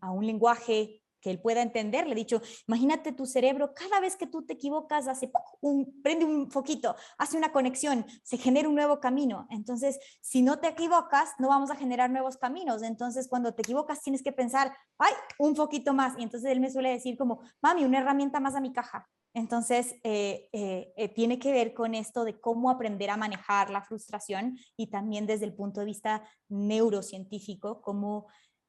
a un lenguaje que él pueda entender, le he dicho, imagínate tu cerebro, cada vez que tú te equivocas, prende un foquito, hace una conexión, se genera un nuevo camino. Entonces, si no te equivocas, no vamos a generar nuevos caminos. Entonces, cuando te equivocas, tienes que pensar, ¡ay! Un poquito más. Y entonces él me suele decir como, mami, una herramienta más a mi caja. Entonces, tiene que ver con esto de cómo aprender a manejar la frustración y también desde el punto de vista neurocientífico, cómo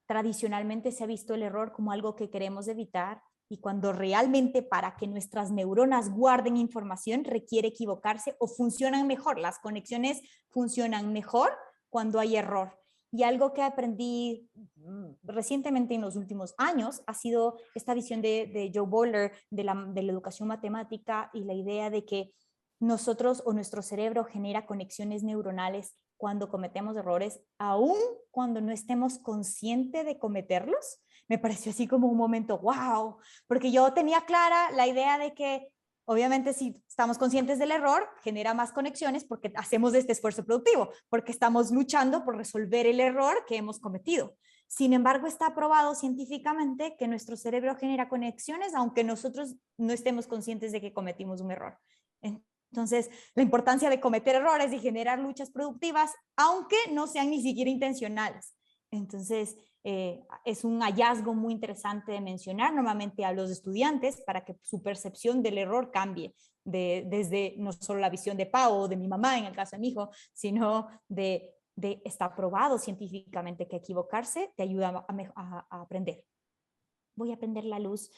tradicionalmente se ha visto el error como algo que queremos evitar y cuando realmente para que nuestras neuronas guarden información requiere equivocarse o funcionan mejor. Las conexiones funcionan mejor cuando hay error. Y algo que aprendí recientemente en los últimos años ha sido esta visión de Joe Boller de la educación matemática y la idea de que nosotros o nuestro cerebro genera conexiones neuronales cuando cometemos errores, aun cuando no estemos conscientes de cometerlos. Me pareció así como un momento, wow, porque yo tenía clara la idea de que obviamente si estamos conscientes del error, genera más conexiones porque hacemos este esfuerzo productivo, porque estamos luchando por resolver el error que hemos cometido. Sin embargo, está probado científicamente que nuestro cerebro genera conexiones aunque nosotros no estemos conscientes de que cometimos un error. Entonces, la importancia de cometer errores y generar luchas productivas, aunque no sean ni siquiera intencionales. Entonces, es un hallazgo muy interesante de mencionar normalmente a los estudiantes para que su percepción del error cambie desde no solo la visión de Pau o de mi mamá en el caso de mi hijo, sino de está probado científicamente que equivocarse te ayuda a aprender. Voy a prender la luz.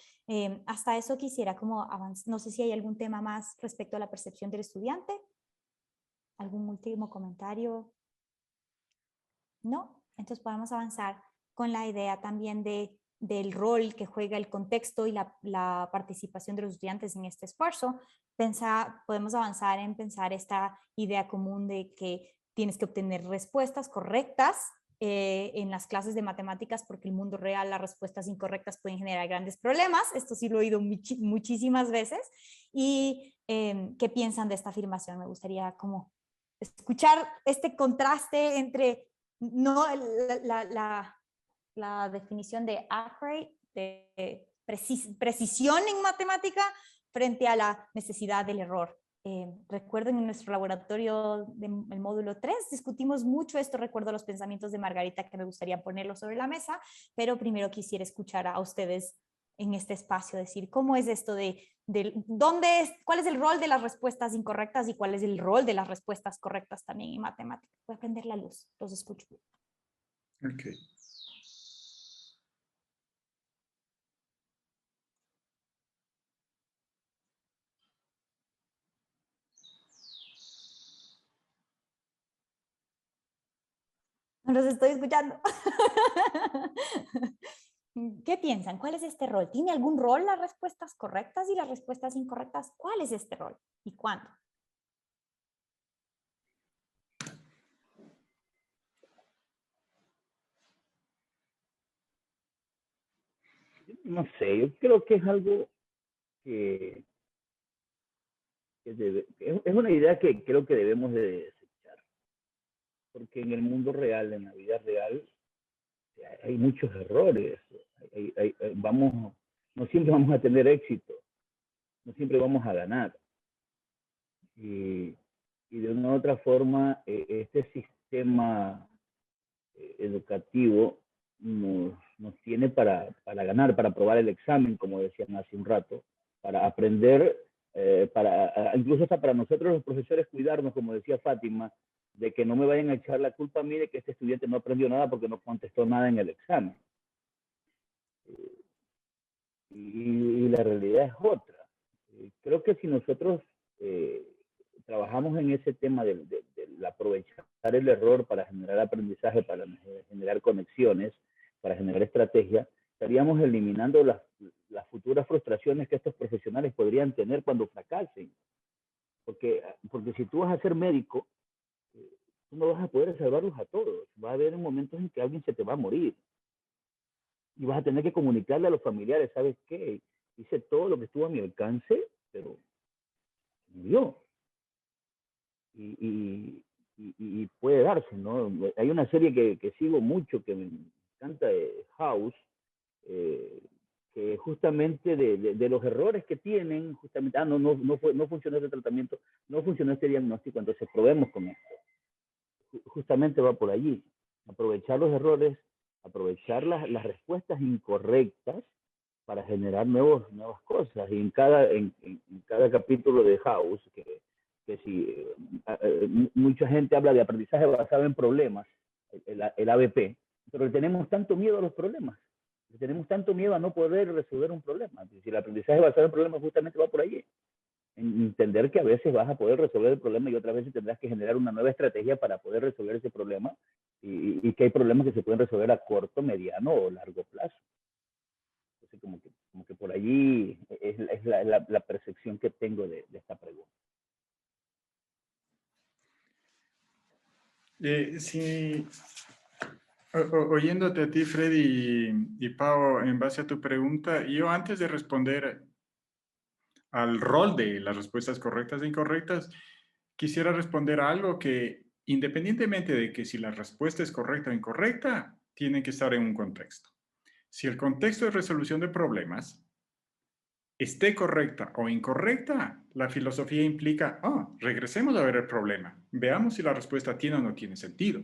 Hasta eso quisiera como avanzar. No sé si hay algún tema más respecto a la percepción del estudiante. ¿Algún último comentario? ¿No? Entonces podemos avanzar con la idea también del rol que juega el contexto y la participación de los estudiantes en este esfuerzo. Podemos avanzar en pensar esta idea común de que tienes que obtener respuestas correctas en las clases de matemáticas, porque el mundo real las respuestas incorrectas pueden generar grandes problemas. Esto sí lo he oído muchísimas veces. ¿Y qué piensan de esta afirmación? Me gustaría como escuchar este contraste entre no la definición de accurate, de precisión en matemática, frente a la necesidad del error. Recuerden en nuestro laboratorio del módulo 3 discutimos mucho esto. Recuerdo los pensamientos de Margarita que me gustaría ponerlos sobre la mesa, pero primero quisiera escuchar a ustedes en este espacio, decir cómo es esto cuál es el rol de las respuestas incorrectas y cuál es el rol de las respuestas correctas también en matemáticas. Voy a prender la luz, los escucho. Ok. No los estoy escuchando. ¿Qué piensan? ¿Cuál es este rol? ¿Tiene algún rol las respuestas correctas y las respuestas incorrectas? ¿Cuál es este rol y cuándo? No sé, yo creo que es algo que es una idea que creo que debemos de desechar, porque en el mundo real, en la vida real, hay muchos errores, no siempre vamos a tener éxito, no siempre vamos a ganar. Y de una u otra forma, este sistema educativo nos tiene para ganar, para aprobar el examen, como decían hace un rato, para aprender, incluso hasta para nosotros los profesores cuidarnos, como decía Fátima, de que no me vayan a echar la culpa a mí de que este estudiante no aprendió nada porque no contestó nada en el examen. Y la realidad es otra. Creo que si nosotros trabajamos en ese tema del aprovechar el error para generar aprendizaje, para generar conexiones, para generar estrategia, estaríamos eliminando las futuras frustraciones que estos profesionales podrían tener cuando fracasen. Porque si tú vas a ser médico, tú no vas a poder salvarlos a todos. Va a haber momentos en que alguien se te va a morir. Y vas a tener que comunicarle a los familiares, ¿sabes qué? Hice todo lo que estuvo a mi alcance, pero murió. Y puede darse, ¿no? Hay una serie que sigo mucho, que me encanta, House, que justamente de los errores que tienen, justamente, no funcionó ese tratamiento, no funcionó este diagnóstico, entonces probemos con esto. Justamente va por allí, aprovechar los errores, aprovechar las respuestas incorrectas para generar nuevas cosas. Y en cada capítulo de House, que si mucha gente habla de aprendizaje basado en problemas, el ABP, pero tenemos tanto miedo a los problemas. Tenemos tanto miedo a no poder resolver un problema. Si el aprendizaje basado en problemas justamente va por ahí. Entender que a veces vas a poder resolver el problema y otras veces tendrás que generar una nueva estrategia para poder resolver ese problema y que hay problemas que se pueden resolver a corto, mediano o largo plazo. Entonces, como que por allí es la percepción que tengo de esta pregunta. Sí, oyéndote a ti, Freddy y Pau, en base a tu pregunta, yo antes de responder al rol de las respuestas correctas e incorrectas, quisiera responder a algo que, independientemente de que si la respuesta es correcta o incorrecta, tiene que estar en un contexto. Si el contexto de resolución de problemas esté correcta o incorrecta, la filosofía implica, regresemos a ver el problema, veamos si la respuesta tiene o no tiene sentido.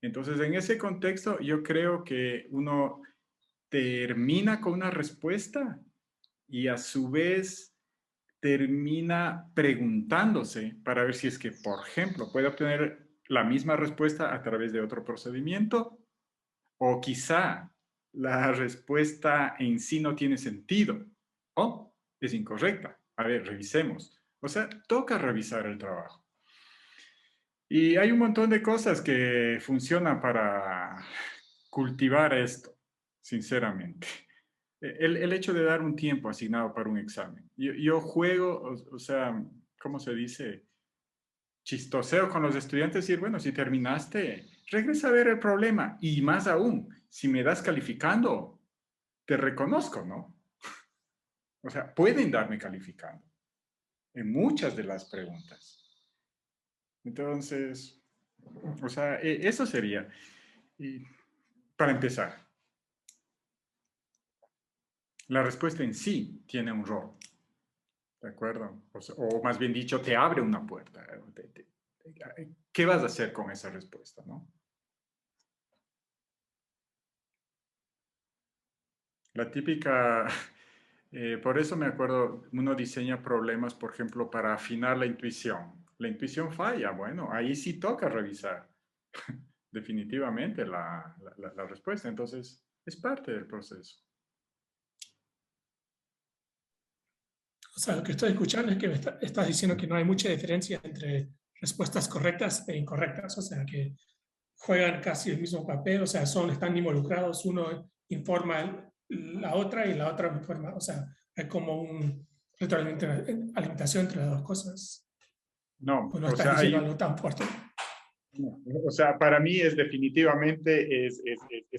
Entonces, en ese contexto, yo creo que uno termina con una respuesta y a su vez termina preguntándose para ver si es que, por ejemplo, puede obtener la misma respuesta a través de otro procedimiento o quizá la respuesta en sí no tiene sentido o es incorrecta. A ver, revisemos. O sea, toca revisar el trabajo. Y hay un montón de cosas que funcionan para cultivar esto, sinceramente. El hecho de dar un tiempo asignado para un examen. Yo juego, o sea, ¿cómo se dice? Chistoseo con los estudiantes y decir, bueno, si terminaste, regresa a ver el problema. Y más aún, si me das calificando, te reconozco, ¿no? O sea, pueden darme calificando en muchas de las preguntas. Entonces, o sea, eso sería. Y para empezar, la respuesta en sí tiene un rol, ¿de acuerdo? O más bien dicho, te abre una puerta. ¿Qué vas a hacer con esa respuesta, no? La típica, por eso me acuerdo, uno diseña problemas, por ejemplo, para afinar la intuición. La intuición falla, bueno, ahí sí toca revisar definitivamente la respuesta. Entonces, es parte del proceso. O sea, lo que estoy escuchando es que me estás diciendo que no hay mucha diferencia entre respuestas correctas e incorrectas, o sea, que juegan casi el mismo papel, o sea, están involucrados, uno informa la otra y la otra informa, o sea, hay como un retroalimentación entre las dos cosas. No, ¿O no o estás sea, diciendo algo tan fuerte? o sea, para mí es definitivamente es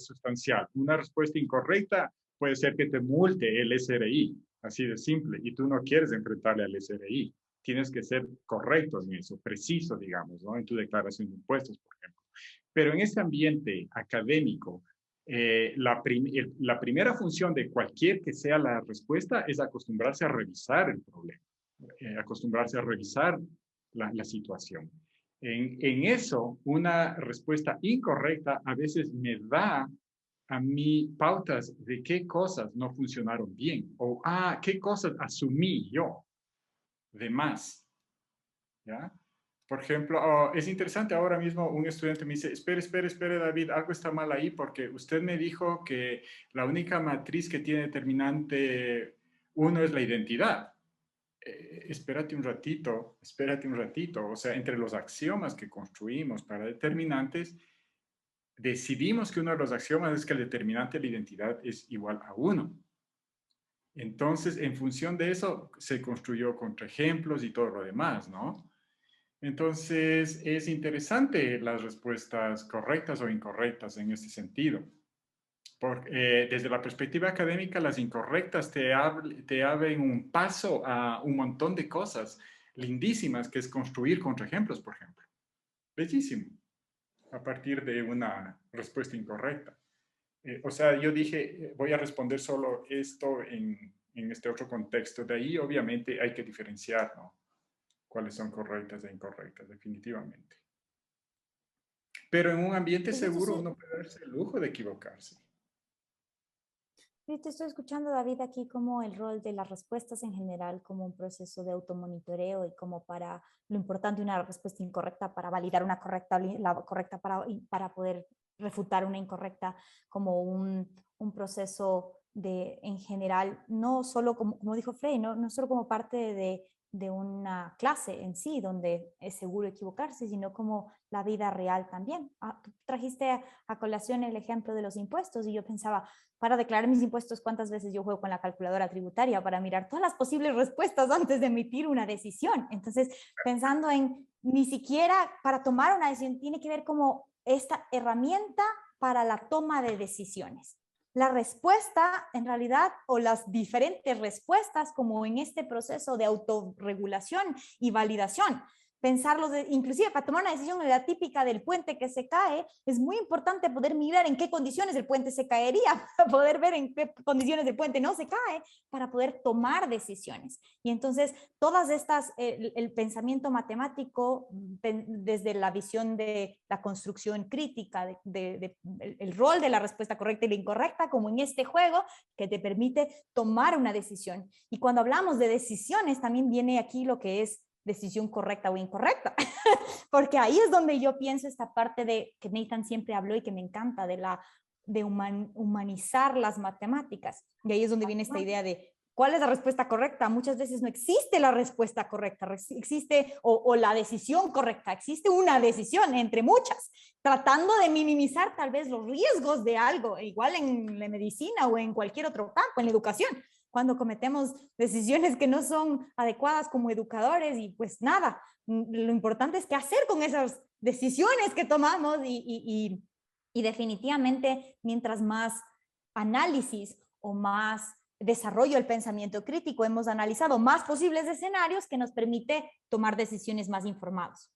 sustancial. Una respuesta incorrecta puede ser que te multe el SRI, así de simple, y tú no quieres enfrentarle al SRI. Tienes que ser correcto en eso, preciso, digamos, ¿no? En tu declaración de impuestos, por ejemplo. Pero en este ambiente académico, la primera función de cualquier que sea la respuesta es acostumbrarse a revisar el problema, acostumbrarse a revisar la situación. En eso, una respuesta incorrecta a veces me da a mí pautas de qué cosas no funcionaron bien o qué cosas asumí yo de más. ¿Ya? Por ejemplo, es interesante, ahora mismo un estudiante me dice, espere, David, algo está mal ahí porque usted me dijo que la única matriz que tiene determinante 1 es la identidad. Espérate un ratito. O sea, entre los axiomas que construimos para determinantes, decidimos que uno de los axiomas es que el determinante de la identidad es igual a 1. Entonces, en función de eso, se construyó contraejemplos y todo lo demás, ¿no? Entonces, es interesante las respuestas correctas o incorrectas en este sentido. Porque desde la perspectiva académica, las incorrectas te abren un paso a un montón de cosas lindísimas, que es construir contraejemplos, por ejemplo. Bellísimo, a partir de una respuesta incorrecta. O sea, yo dije, voy a responder solo esto en este otro contexto. De ahí, obviamente, hay que diferenciar, ¿no? Cuáles son correctas e incorrectas, definitivamente. Pero en un ambiente seguro uno puede darse el lujo de equivocarse. Yo te estoy escuchando, David, aquí como el rol de las respuestas en general, como un proceso de automonitoreo y como para lo importante una respuesta incorrecta para validar una correcta, la correcta para poder refutar una incorrecta, como un proceso en general, no solo como dijo Freddy, no solo como parte de una clase en sí, donde es seguro equivocarse, sino como la vida real también. Tú trajiste a colación el ejemplo de los impuestos y yo pensaba, para declarar mis impuestos, ¿cuántas veces yo juego con la calculadora tributaria para mirar todas las posibles respuestas antes de emitir una decisión? Entonces, pensando en ni siquiera para tomar una decisión, tiene que ver como esta herramienta para la toma de decisiones. La respuesta, en realidad, o las diferentes respuestas, como en este proceso de autorregulación y validación, pensarlos, inclusive para tomar una decisión en la típica del puente que se cae, es muy importante poder mirar en qué condiciones el puente se caería, para poder ver en qué condiciones el puente no se cae, para poder tomar decisiones. Y entonces, todas estas, el pensamiento matemático, desde la visión de la construcción crítica, el rol de la respuesta correcta y la incorrecta, como en este juego, que te permite tomar una decisión. Y cuando hablamos de decisiones, también viene aquí lo que es decisión correcta o incorrecta, porque ahí es donde yo pienso esta parte de que Nathan siempre habló y que me encanta, de humanizar las matemáticas. Y ahí es donde viene esta idea de ¿cuál es la respuesta correcta? Muchas veces no existe la respuesta correcta, existe o la decisión correcta, existe una decisión entre muchas, tratando de minimizar tal vez los riesgos de algo, igual en la medicina o en cualquier otro campo, en la educación, cuando cometemos decisiones que no son adecuadas como educadores y pues nada, lo importante es qué hacer con esas decisiones que tomamos y definitivamente mientras más análisis o más desarrollo del pensamiento crítico hemos analizado más posibles escenarios que nos permite tomar decisiones más informadas.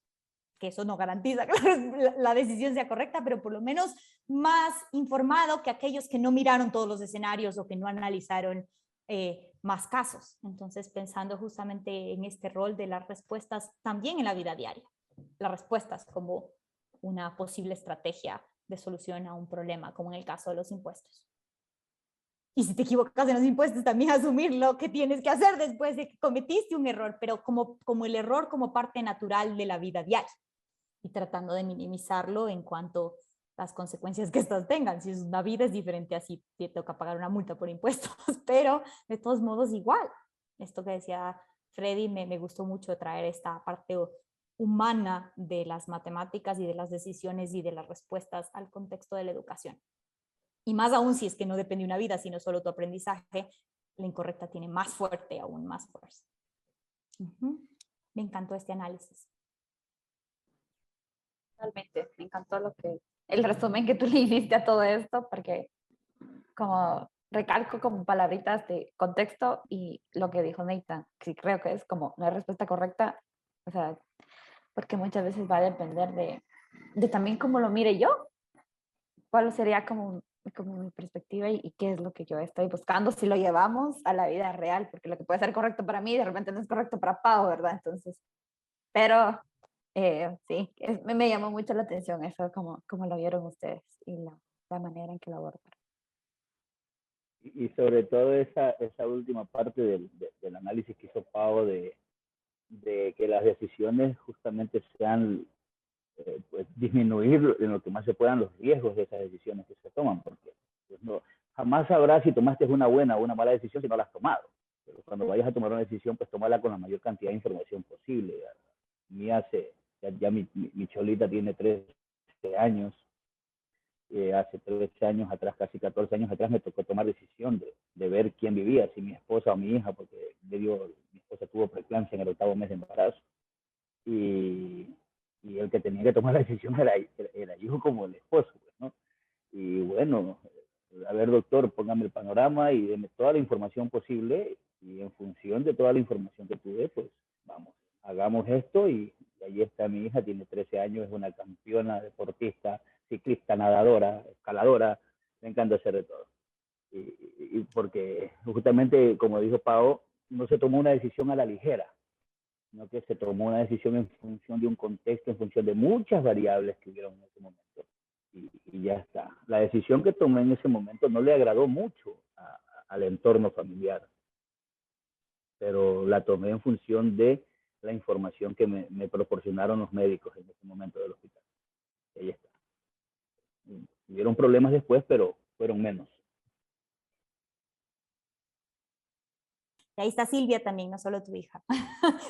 Que eso no garantiza que la decisión sea correcta, pero por lo menos más informado que aquellos que no miraron todos los escenarios o que no analizaron más casos. Entonces, pensando justamente en este rol de las respuestas también en la vida diaria. Las respuestas como una posible estrategia de solución a un problema, como en el caso de los impuestos. Y si te equivocas en los impuestos, también asumir lo que tienes que hacer después de que cometiste un error, pero como el error como parte natural de la vida diaria y tratando de minimizarlo en cuanto a las consecuencias que estas tengan. Si es una vida es diferente así, te toca pagar una multa por impuestos, pero de todos modos igual. Esto que decía Freddy, me gustó mucho traer esta parte humana de las matemáticas y de las decisiones y de las respuestas al contexto de la educación. Y más aún si es que no depende de una vida, sino solo tu aprendizaje, la incorrecta tiene más fuerte, aún más fuerza. Me encantó este análisis. Totalmente, me encantó el resumen que tú le hiciste a todo esto, porque como recalco como palabritas de contexto y lo que dijo Nathan, sí creo que es como una respuesta correcta, o sea, porque muchas veces va a depender de también cómo lo mire yo, cuál sería como mi perspectiva y qué es lo que yo estoy buscando si lo llevamos a la vida real, porque lo que puede ser correcto para mí de repente no es correcto para Pau, ¿verdad? Entonces, pero sí, me llamó mucho la atención eso, como lo vieron ustedes y la manera en que lo abordaron. Y sobre todo esa última parte del análisis que hizo Pau de que las decisiones justamente sean pues disminuir en lo que más se puedan los riesgos de esas decisiones que se toman, porque pues no, jamás sabrás si tomaste una buena o una mala decisión si no la has tomado. Pero cuando vayas a tomar una decisión, pues tómala con la mayor cantidad de información posible. Ya mi cholita tiene 13 años. Hace 13 años atrás, casi 14 años atrás, me tocó tomar decisión de ver quién vivía, si mi esposa o mi hija, porque mi esposa tuvo preeclampsia en el 8º mes de embarazo. Y el que tenía que tomar la decisión era yo como el esposo, pues, ¿no? Y bueno, a ver, doctor, póngame el panorama y deme toda la información posible, y en función de toda la información que tuve, pues vamos, hagamos esto, y ahí está mi hija, tiene 13 años, es una campeona deportista, ciclista, nadadora, escaladora, me encanta hacer de todo. Y porque justamente, como dijo Pau, no se tomó una decisión a la ligera, sino que se tomó una decisión en función de un contexto, en función de muchas variables que hubieron en ese momento. Y ya está. La decisión que tomé en ese momento no le agradó mucho al entorno familiar, pero la tomé en función de la información que me proporcionaron los médicos en ese momento del hospital. Y ahí está. Hubieron problemas después, pero fueron menos. Y ahí está Silvia también, no solo tu hija,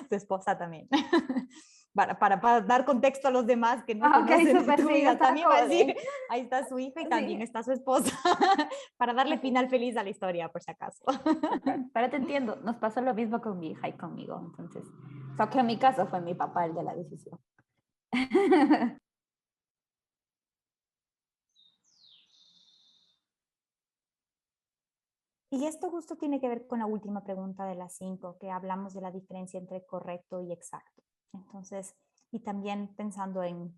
tu esposa también. Para dar contexto a los demás que no conocen súper, tu sí, vida, estaba también va a como de- decir, ahí está su hija y también Sí. está su esposa, para darle Ok. final feliz a la historia, por si acaso. Pero te entiendo, nos pasó lo mismo con mi hija y conmigo, entonces, solo que en mi caso fue mi papá el de la decisión. Y esto justo tiene que ver con la última pregunta de las 5, que hablamos de la diferencia entre correcto y exacto. Entonces, y también pensando en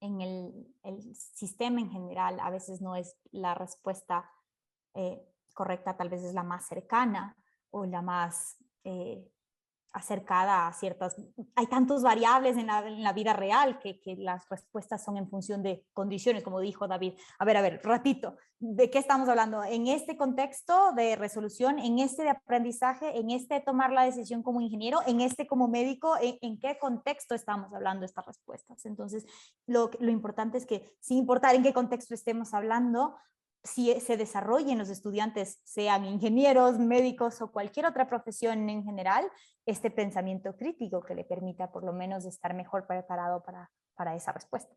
el sistema en general, a veces no es la respuesta correcta, tal vez es la más cercana o la más acercada a ciertas, hay tantos variables en la vida real que las respuestas son en función de condiciones, como dijo David. A ver, ratito, ¿de qué estamos hablando? En este contexto de resolución, en este de aprendizaje, en este de tomar la decisión como ingeniero, en este como médico, ¿en qué contexto estamos hablando estas respuestas? Entonces, lo importante es que sin importar en qué contexto estemos hablando, si se desarrollen los estudiantes, sean ingenieros, médicos o cualquier otra profesión en general, este pensamiento crítico que le permita por lo menos estar mejor preparado para esa respuesta.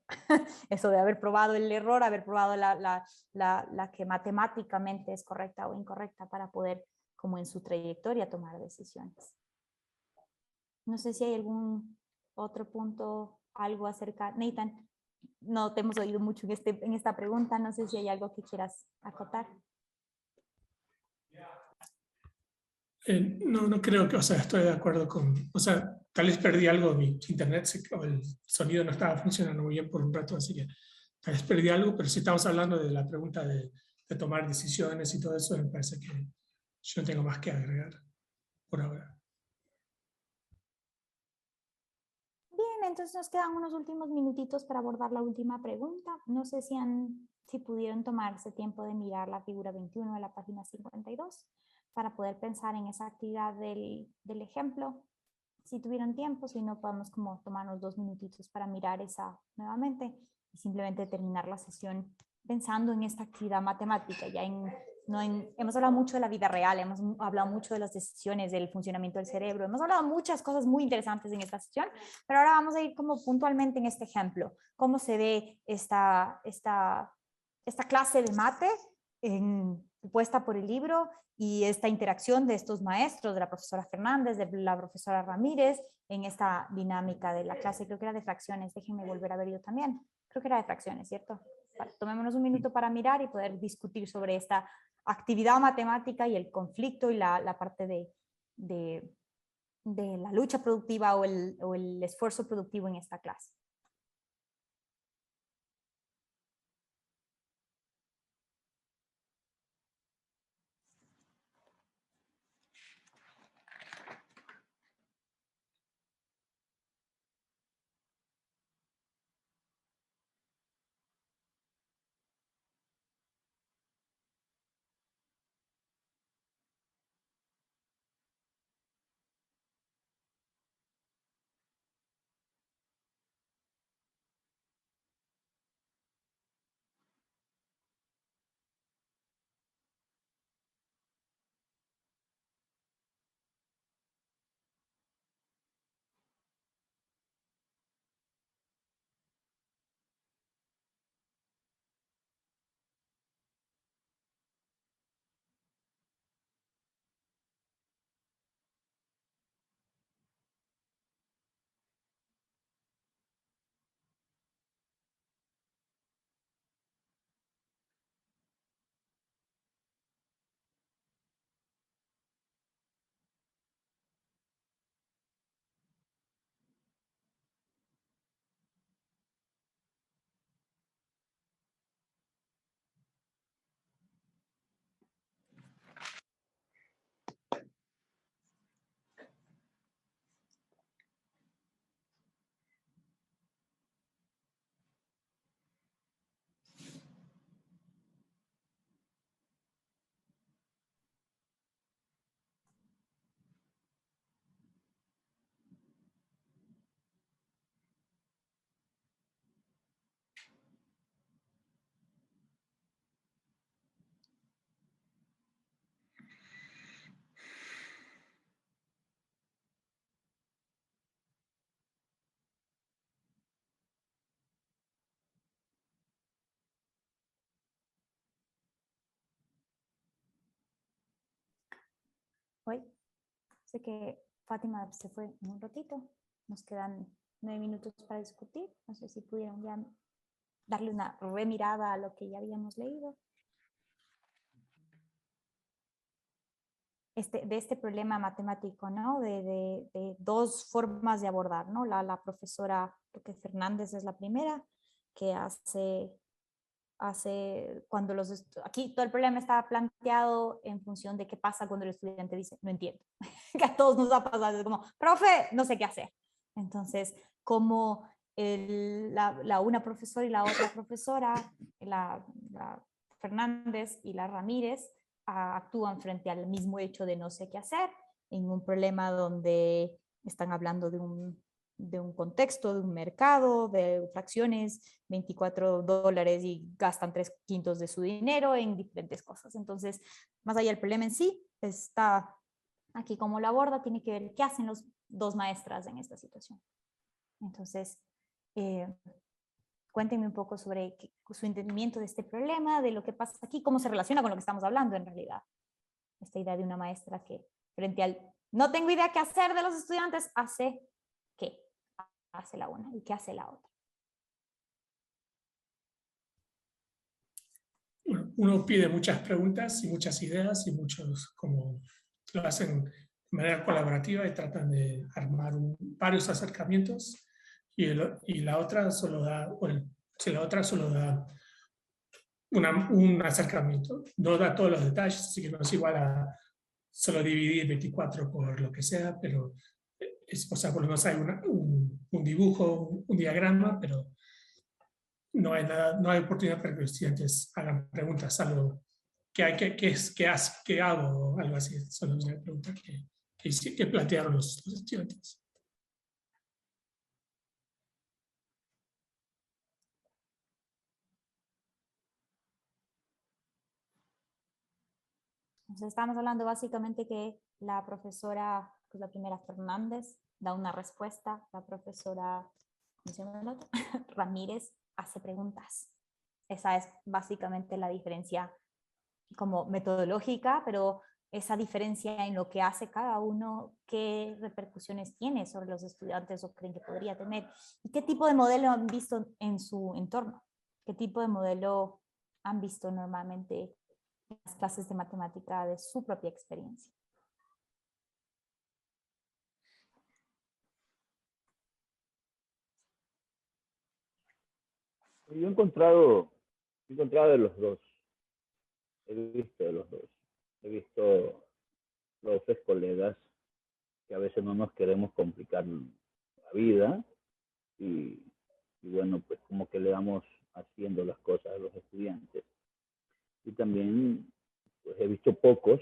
Eso de haber probado el error, haber probado la que matemáticamente es correcta o incorrecta para poder, como en su trayectoria, tomar decisiones. No sé si hay algún otro punto, algo acerca. Nathan, no te hemos oído mucho en esta pregunta, no sé si hay algo que quieras acotar. No creo que, o sea, estoy de acuerdo con, o sea, tal vez perdí algo, mi internet o el sonido no estaba funcionando muy bien por un rato, así que tal vez perdí algo, pero si estamos hablando de la pregunta de tomar decisiones y todo eso, me parece que yo no tengo más que agregar por ahora. Bien, entonces nos quedan unos últimos minutitos para abordar la última pregunta. No sé si pudieron tomarse tiempo de mirar la figura 21 de la página 52 para poder pensar en esa actividad del ejemplo. Si tuvieron tiempo, si no, podemos como tomarnos 2 minutitos para mirar esa nuevamente y simplemente terminar la sesión pensando en esta actividad matemática, ya hemos hablado mucho de la vida real, hemos hablado mucho de las decisiones, del funcionamiento del cerebro, hemos hablado muchas cosas muy interesantes en esta sesión, pero ahora vamos a ir como puntualmente en este ejemplo, cómo se ve esta clase de mate puesta por el libro y esta interacción de estos maestros, de la profesora Fernández, de la profesora Ramírez, en esta dinámica de la clase, creo que era de fracciones, déjenme volver a ver yo también, creo que era de fracciones, ¿cierto? Tomémonos un minuto para mirar y poder discutir sobre esta actividad matemática y el conflicto y la parte de la lucha productiva o el esfuerzo productivo en esta clase. Hoy sé que Fátima se fue en un ratito. Nos quedan 9 minutos para discutir. No sé si pudieron ya darle una remirada a lo que ya habíamos leído. De este problema matemático, ¿no? De dos formas de abordar, ¿no? La profesora, porque Fernández es la primera, que hace cuando aquí todo el problema está planteado en función de qué pasa cuando el estudiante dice, no entiendo. Que a todos nos ha pasado, es como, profe, no sé qué hacer. Entonces, como una profesora y la otra profesora, la Fernández y la Ramírez, actúan frente al mismo hecho de no sé qué hacer, en un problema donde están hablando de un contexto, de un mercado, de fracciones, $24 y gastan 3/5 de su dinero en diferentes cosas. Entonces, más allá del problema en sí, está aquí como lo aborda, tiene que ver qué hacen los dos maestras en esta situación. Entonces, cuéntenme un poco sobre su entendimiento de este problema, de lo que pasa aquí, cómo se relaciona con lo que estamos hablando en realidad. Esta idea de una maestra que frente al no tengo idea qué hacer de los estudiantes, hace qué hace la una y qué hace la otra. Uno pide muchas preguntas y muchas ideas y muchos como lo hacen de manera colaborativa y tratan de armar varios acercamientos y la otra solo da, la otra solo da un acercamiento, no da todos los detalles, así que no es igual a solo dividir 24 por lo que sea, pero o sea, por lo menos hay un dibujo, un diagrama, pero no hay nada, no hay oportunidad para que los estudiantes hagan preguntas, algo ¿qué hago? Algo así, solo una pregunta que plantearon los estudiantes. Entonces, estamos hablando básicamente que la profesora, pues la primera Fernández, da una respuesta, la profesora ¿cómo se llama el otro? Ramírez hace preguntas. Esa es básicamente la diferencia como metodológica, pero esa diferencia en lo que hace cada uno, qué repercusiones tiene sobre los estudiantes o creen que podría tener, y qué tipo de modelo han visto en su entorno, qué tipo de modelo han visto normalmente en las clases de matemática de su propia experiencia. Yo he encontrado de los dos. He visto de los dos. He visto profes, colegas, que a veces no nos queremos complicar la vida y bueno, pues como que le damos haciendo las cosas a los estudiantes. Y también pues he visto pocos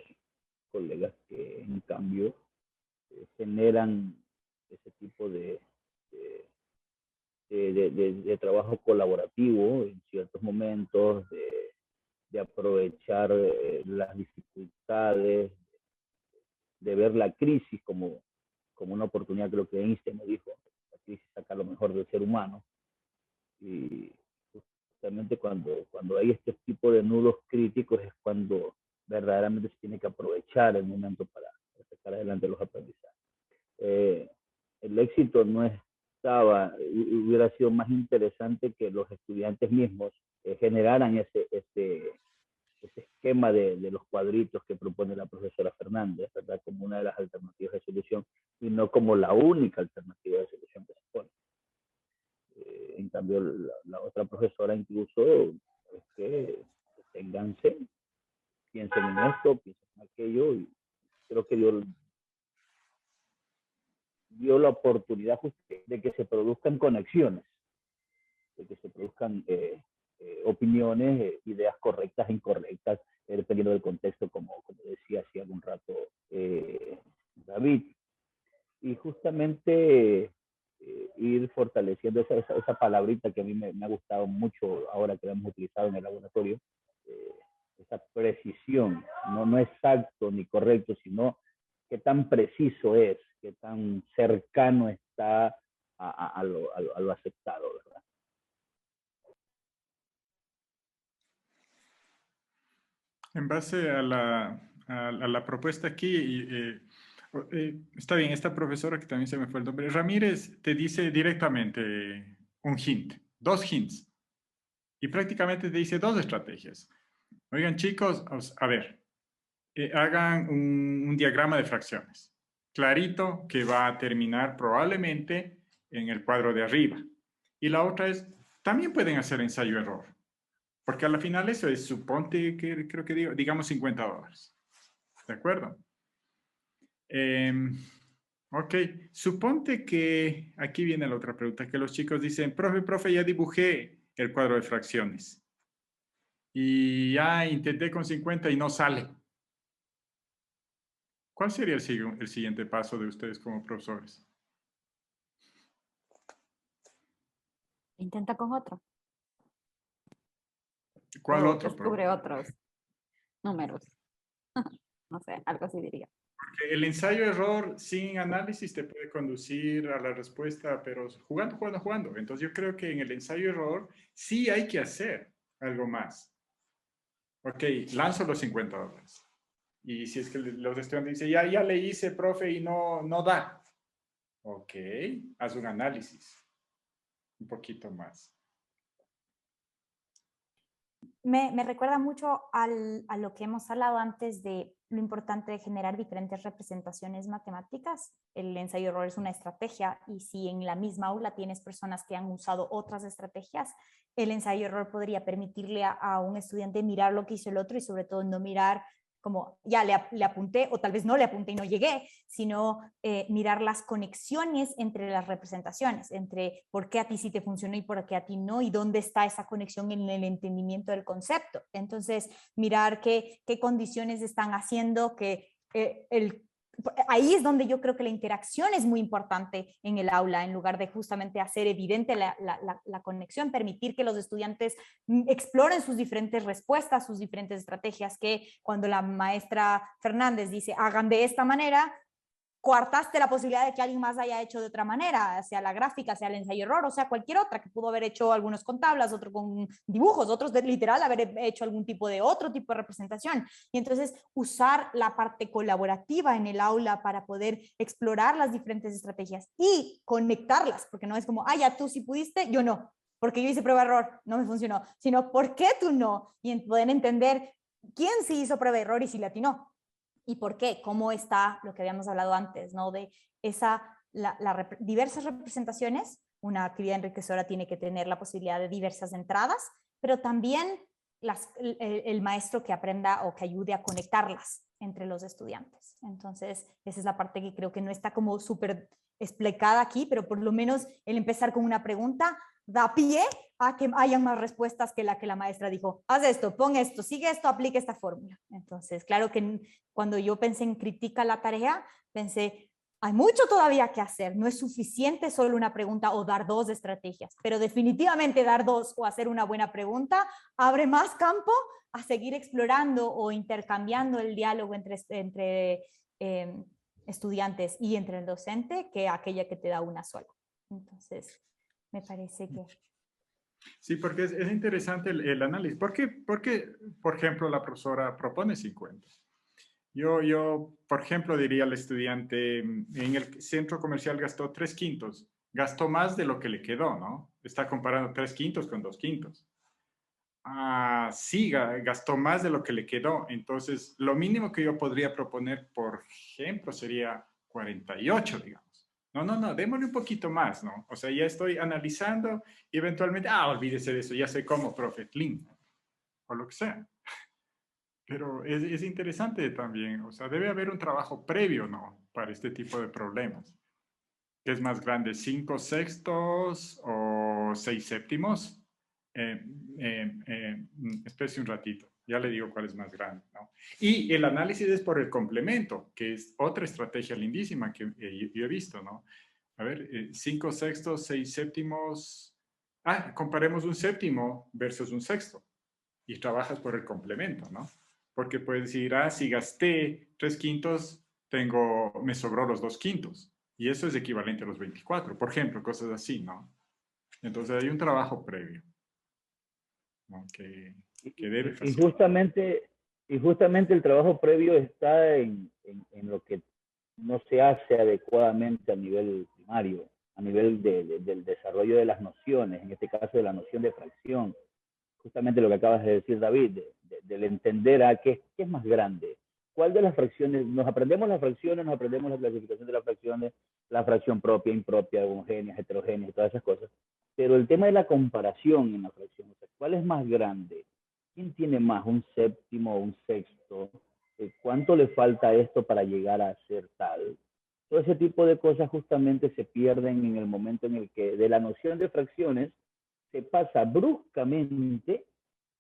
colegas que en cambio generan ese tipo de trabajo colaborativo en ciertos momentos, de aprovechar las dificultades, de ver la crisis como una oportunidad. Creo que Einstein me dijo, la crisis saca lo mejor del ser humano. Y justamente cuando hay este tipo de nudos críticos es cuando verdaderamente se tiene que aprovechar el momento para sacar adelante los aprendizajes. El éxito no estaba, hubiera sido más interesante que los estudiantes mismos generaran ese esquema de los cuadritos que propone la profesora Fernández, ¿verdad? Como una de las alternativas de solución y no como la única alternativa de solución que se pone. En cambio, la otra profesora incluso es que ténganse, piensen en esto, piensen en aquello, y creo que dio la oportunidad de que se produzcan conexiones, de que se produzcan opiniones, ideas correctas e incorrectas, dependiendo del contexto, como decía hace algún rato David. Y justamente ir fortaleciendo esa palabrita que a mí me ha gustado mucho ahora que la hemos utilizado en el laboratorio, esa precisión, no exacto ni correcto, sino qué tan preciso es, qué tan cercano está a lo aceptado, ¿verdad? En base a a la propuesta aquí. Está bien, esta profesora que también se me fue el nombre, Ramírez, te dice directamente un hint, 2 hints. Y prácticamente te dice 2 estrategias. Oigan, chicos, a ver, hagan un diagrama de fracciones. Clarito que va a terminar probablemente en el cuadro de arriba. Y la otra es, también pueden hacer ensayo-error. Porque a la final eso es, suponte que, creo que digamos $50. ¿De acuerdo? Ok, suponte que, aquí viene la otra pregunta, que los chicos dicen, profe, ya dibujé el cuadro de fracciones. Y ya intenté con 50 y no sale. ¿Cuál sería el siguiente paso de ustedes como profesores? Intenta con otro. ¿Cuál O otro? descubre otros números. No sé, algo así diría. Porque el ensayo-error sin análisis te puede conducir a la respuesta, pero jugando. Entonces yo creo que en el ensayo-error sí hay que hacer algo más. Ok, lanzo los $50. Y si es que los estudiantes dicen, ya le hice, profe, y no da. Ok, haz un análisis. Un poquito más. Me recuerda mucho a lo que hemos hablado antes de lo importante de generar diferentes representaciones matemáticas. El ensayo-error es una estrategia y si en la misma aula tienes personas que han usado otras estrategias, el ensayo-error podría permitirle a un estudiante mirar lo que hizo el otro y sobre todo no mirar como ya le apunté o tal vez no le apunté y no llegué, sino mirar las conexiones entre las representaciones, entre por qué a ti sí te funcionó y por qué a ti no, y dónde está esa conexión en el entendimiento del concepto. Entonces, mirar qué condiciones están haciendo que ahí es donde yo creo que la interacción es muy importante en el aula, en lugar de justamente hacer evidente la conexión, permitir que los estudiantes exploren sus diferentes respuestas, sus diferentes estrategias, que cuando la maestra Fernández dice hagan de esta manera, coartaste la posibilidad de que alguien más haya hecho de otra manera, sea la gráfica, sea el ensayo-error, o sea cualquier otra, que pudo haber hecho algunos con tablas, otro con dibujos, otros de literal haber hecho algún tipo de otro tipo de representación. Y entonces usar la parte colaborativa en el aula para poder explorar las diferentes estrategias y conectarlas, porque no es como, ya tú sí pudiste, yo no, porque yo hice prueba-error, no me funcionó, sino ¿por qué tú no? Y poder entender quién sí hizo prueba-error y si le atinó. ¿Y por qué? ¿Cómo está lo que habíamos hablado antes, ¿no? De diversas representaciones. Una actividad enriquecedora tiene que tener la posibilidad de diversas entradas, pero también el maestro que aprenda o que ayude a conectarlas entre los estudiantes. Entonces, esa es la parte que creo que no está como súper explicada aquí, pero por lo menos el empezar con una pregunta da pie a que hayan más respuestas que la maestra dijo, haz esto, pon esto, sigue esto, aplica esta fórmula. Entonces, claro que cuando yo pensé en critica la tarea, pensé, hay mucho todavía que hacer, no es suficiente solo una pregunta o dar 2 estrategias, pero definitivamente dar 2 o hacer una buena pregunta abre más campo a seguir explorando o intercambiando el diálogo entre estudiantes y entre el docente que aquella que te da una sola. Entonces, me parece que... Sí, porque es interesante el análisis. ¿Por qué, por ejemplo, la profesora propone 50? Yo, por ejemplo, diría al estudiante, en el centro comercial gastó 3/5, gastó más de lo que le quedó, ¿no? Está comparando 3/5 con 2/5. Sí, gastó más de lo que le quedó. Entonces, lo mínimo que yo podría proponer, por ejemplo, sería 48, digamos. No, démosle un poquito más, ¿no? O sea, ya estoy analizando y eventualmente, olvídese de eso, ya sé cómo, profe, clean, o lo que sea. Pero es interesante también, o sea, debe haber un trabajo previo, ¿no? Para este tipo de problemas. ¿Qué es más grande, 5/6 o 6/7? Espérese un ratito, ya le digo cuál es más grande, ¿no? Y el análisis es por el complemento, que es otra estrategia lindísima que yo he visto, ¿no? A ver, 5/6, 6/7. Comparemos un séptimo versus un sexto y trabajas por el complemento, ¿no? Porque puedes decir, si gasté 3/5, me sobró los 2/5. Y eso es equivalente a los 24, por ejemplo, cosas así, ¿no? Entonces hay un trabajo previo, ¿no? que debe y facilitar. Y justamente el trabajo previo está en lo que no se hace adecuadamente a nivel primario, a nivel del desarrollo de las nociones, en este caso de la noción de fracción. Justamente lo que acabas de decir, David, del entender a qué es más grande. ¿Cuál de las fracciones? Nos aprendemos las fracciones, nos aprendemos la clasificación de las fracciones, la fracción propia, impropia, homogéneas, heterogéneas y todas esas cosas. Pero el tema de la comparación en la fracción, o sea, ¿cuál es más grande? ¿Quién tiene más? ¿Un séptimo o un sexto? ¿Cuánto le falta a esto para llegar a ser tal? Todo ese tipo de cosas justamente se pierden en el momento en el que de la noción de fracciones se pasa bruscamente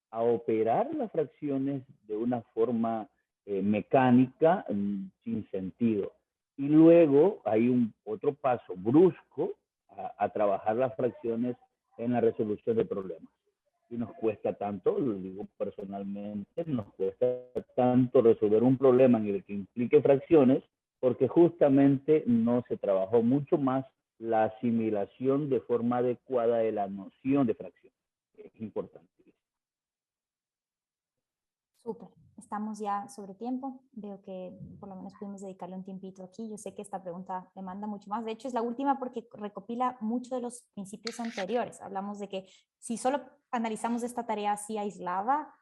a operar las fracciones de una forma mecánica sin sentido. Y luego hay otro paso brusco a trabajar las fracciones en la resolución de problemas. Y nos cuesta tanto, lo digo personalmente, nos cuesta tanto resolver un problema en el que implique fracciones, porque justamente no se trabajó mucho más la asimilación de forma adecuada de la noción de fracción. Es importante. Súper. Estamos ya sobre tiempo. Veo que por lo menos pudimos dedicarle un tiempito aquí. Yo sé que esta pregunta demanda mucho más. De hecho, es la última porque recopila mucho de los principios anteriores. Hablamos de que si solo analizamos esta tarea así aislada,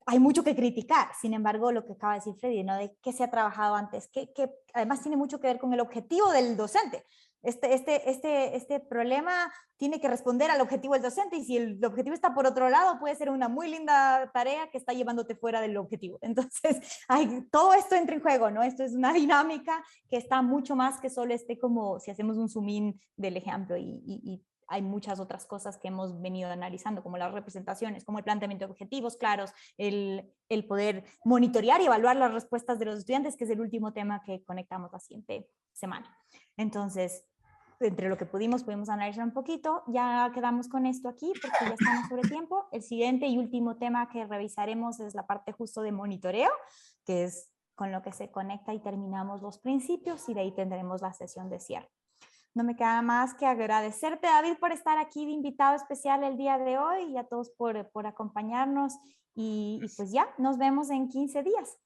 hay mucho que criticar. Sin embargo, lo que acaba de decir Freddy, ¿no? De qué se ha trabajado antes, que además tiene mucho que ver con el objetivo del docente. Este problema tiene que responder al objetivo del docente, y si el objetivo está por otro lado, puede ser una muy linda tarea que está llevándote fuera del objetivo. Entonces, todo esto entra en juego, ¿no? Esto es una dinámica que está mucho más que solo como si hacemos un zoom in del ejemplo, y hay muchas otras cosas que hemos venido analizando, como las representaciones, como el planteamiento de objetivos claros, el poder monitorear y evaluar las respuestas de los estudiantes, que es el último tema que conectamos la siguiente semana. Entonces, entre lo que pudimos analizar un poquito. Ya quedamos con esto aquí porque ya estamos sobre tiempo. El siguiente y último tema que revisaremos es la parte justo de monitoreo, que es con lo que se conecta y terminamos los principios, y de ahí tendremos la sesión de cierre. No me queda más que agradecerte, David, por estar aquí de invitado especial el día de hoy, y a todos por acompañarnos, y pues ya, nos vemos en 15 días.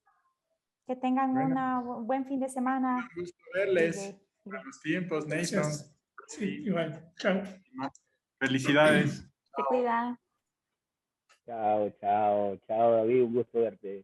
Que tengan un buen fin de semana. Un gusto verles. Buenos tiempos, Nathan. Sí, igual. Chao. Felicidades. Se cuida. Chao, David, un gusto verte.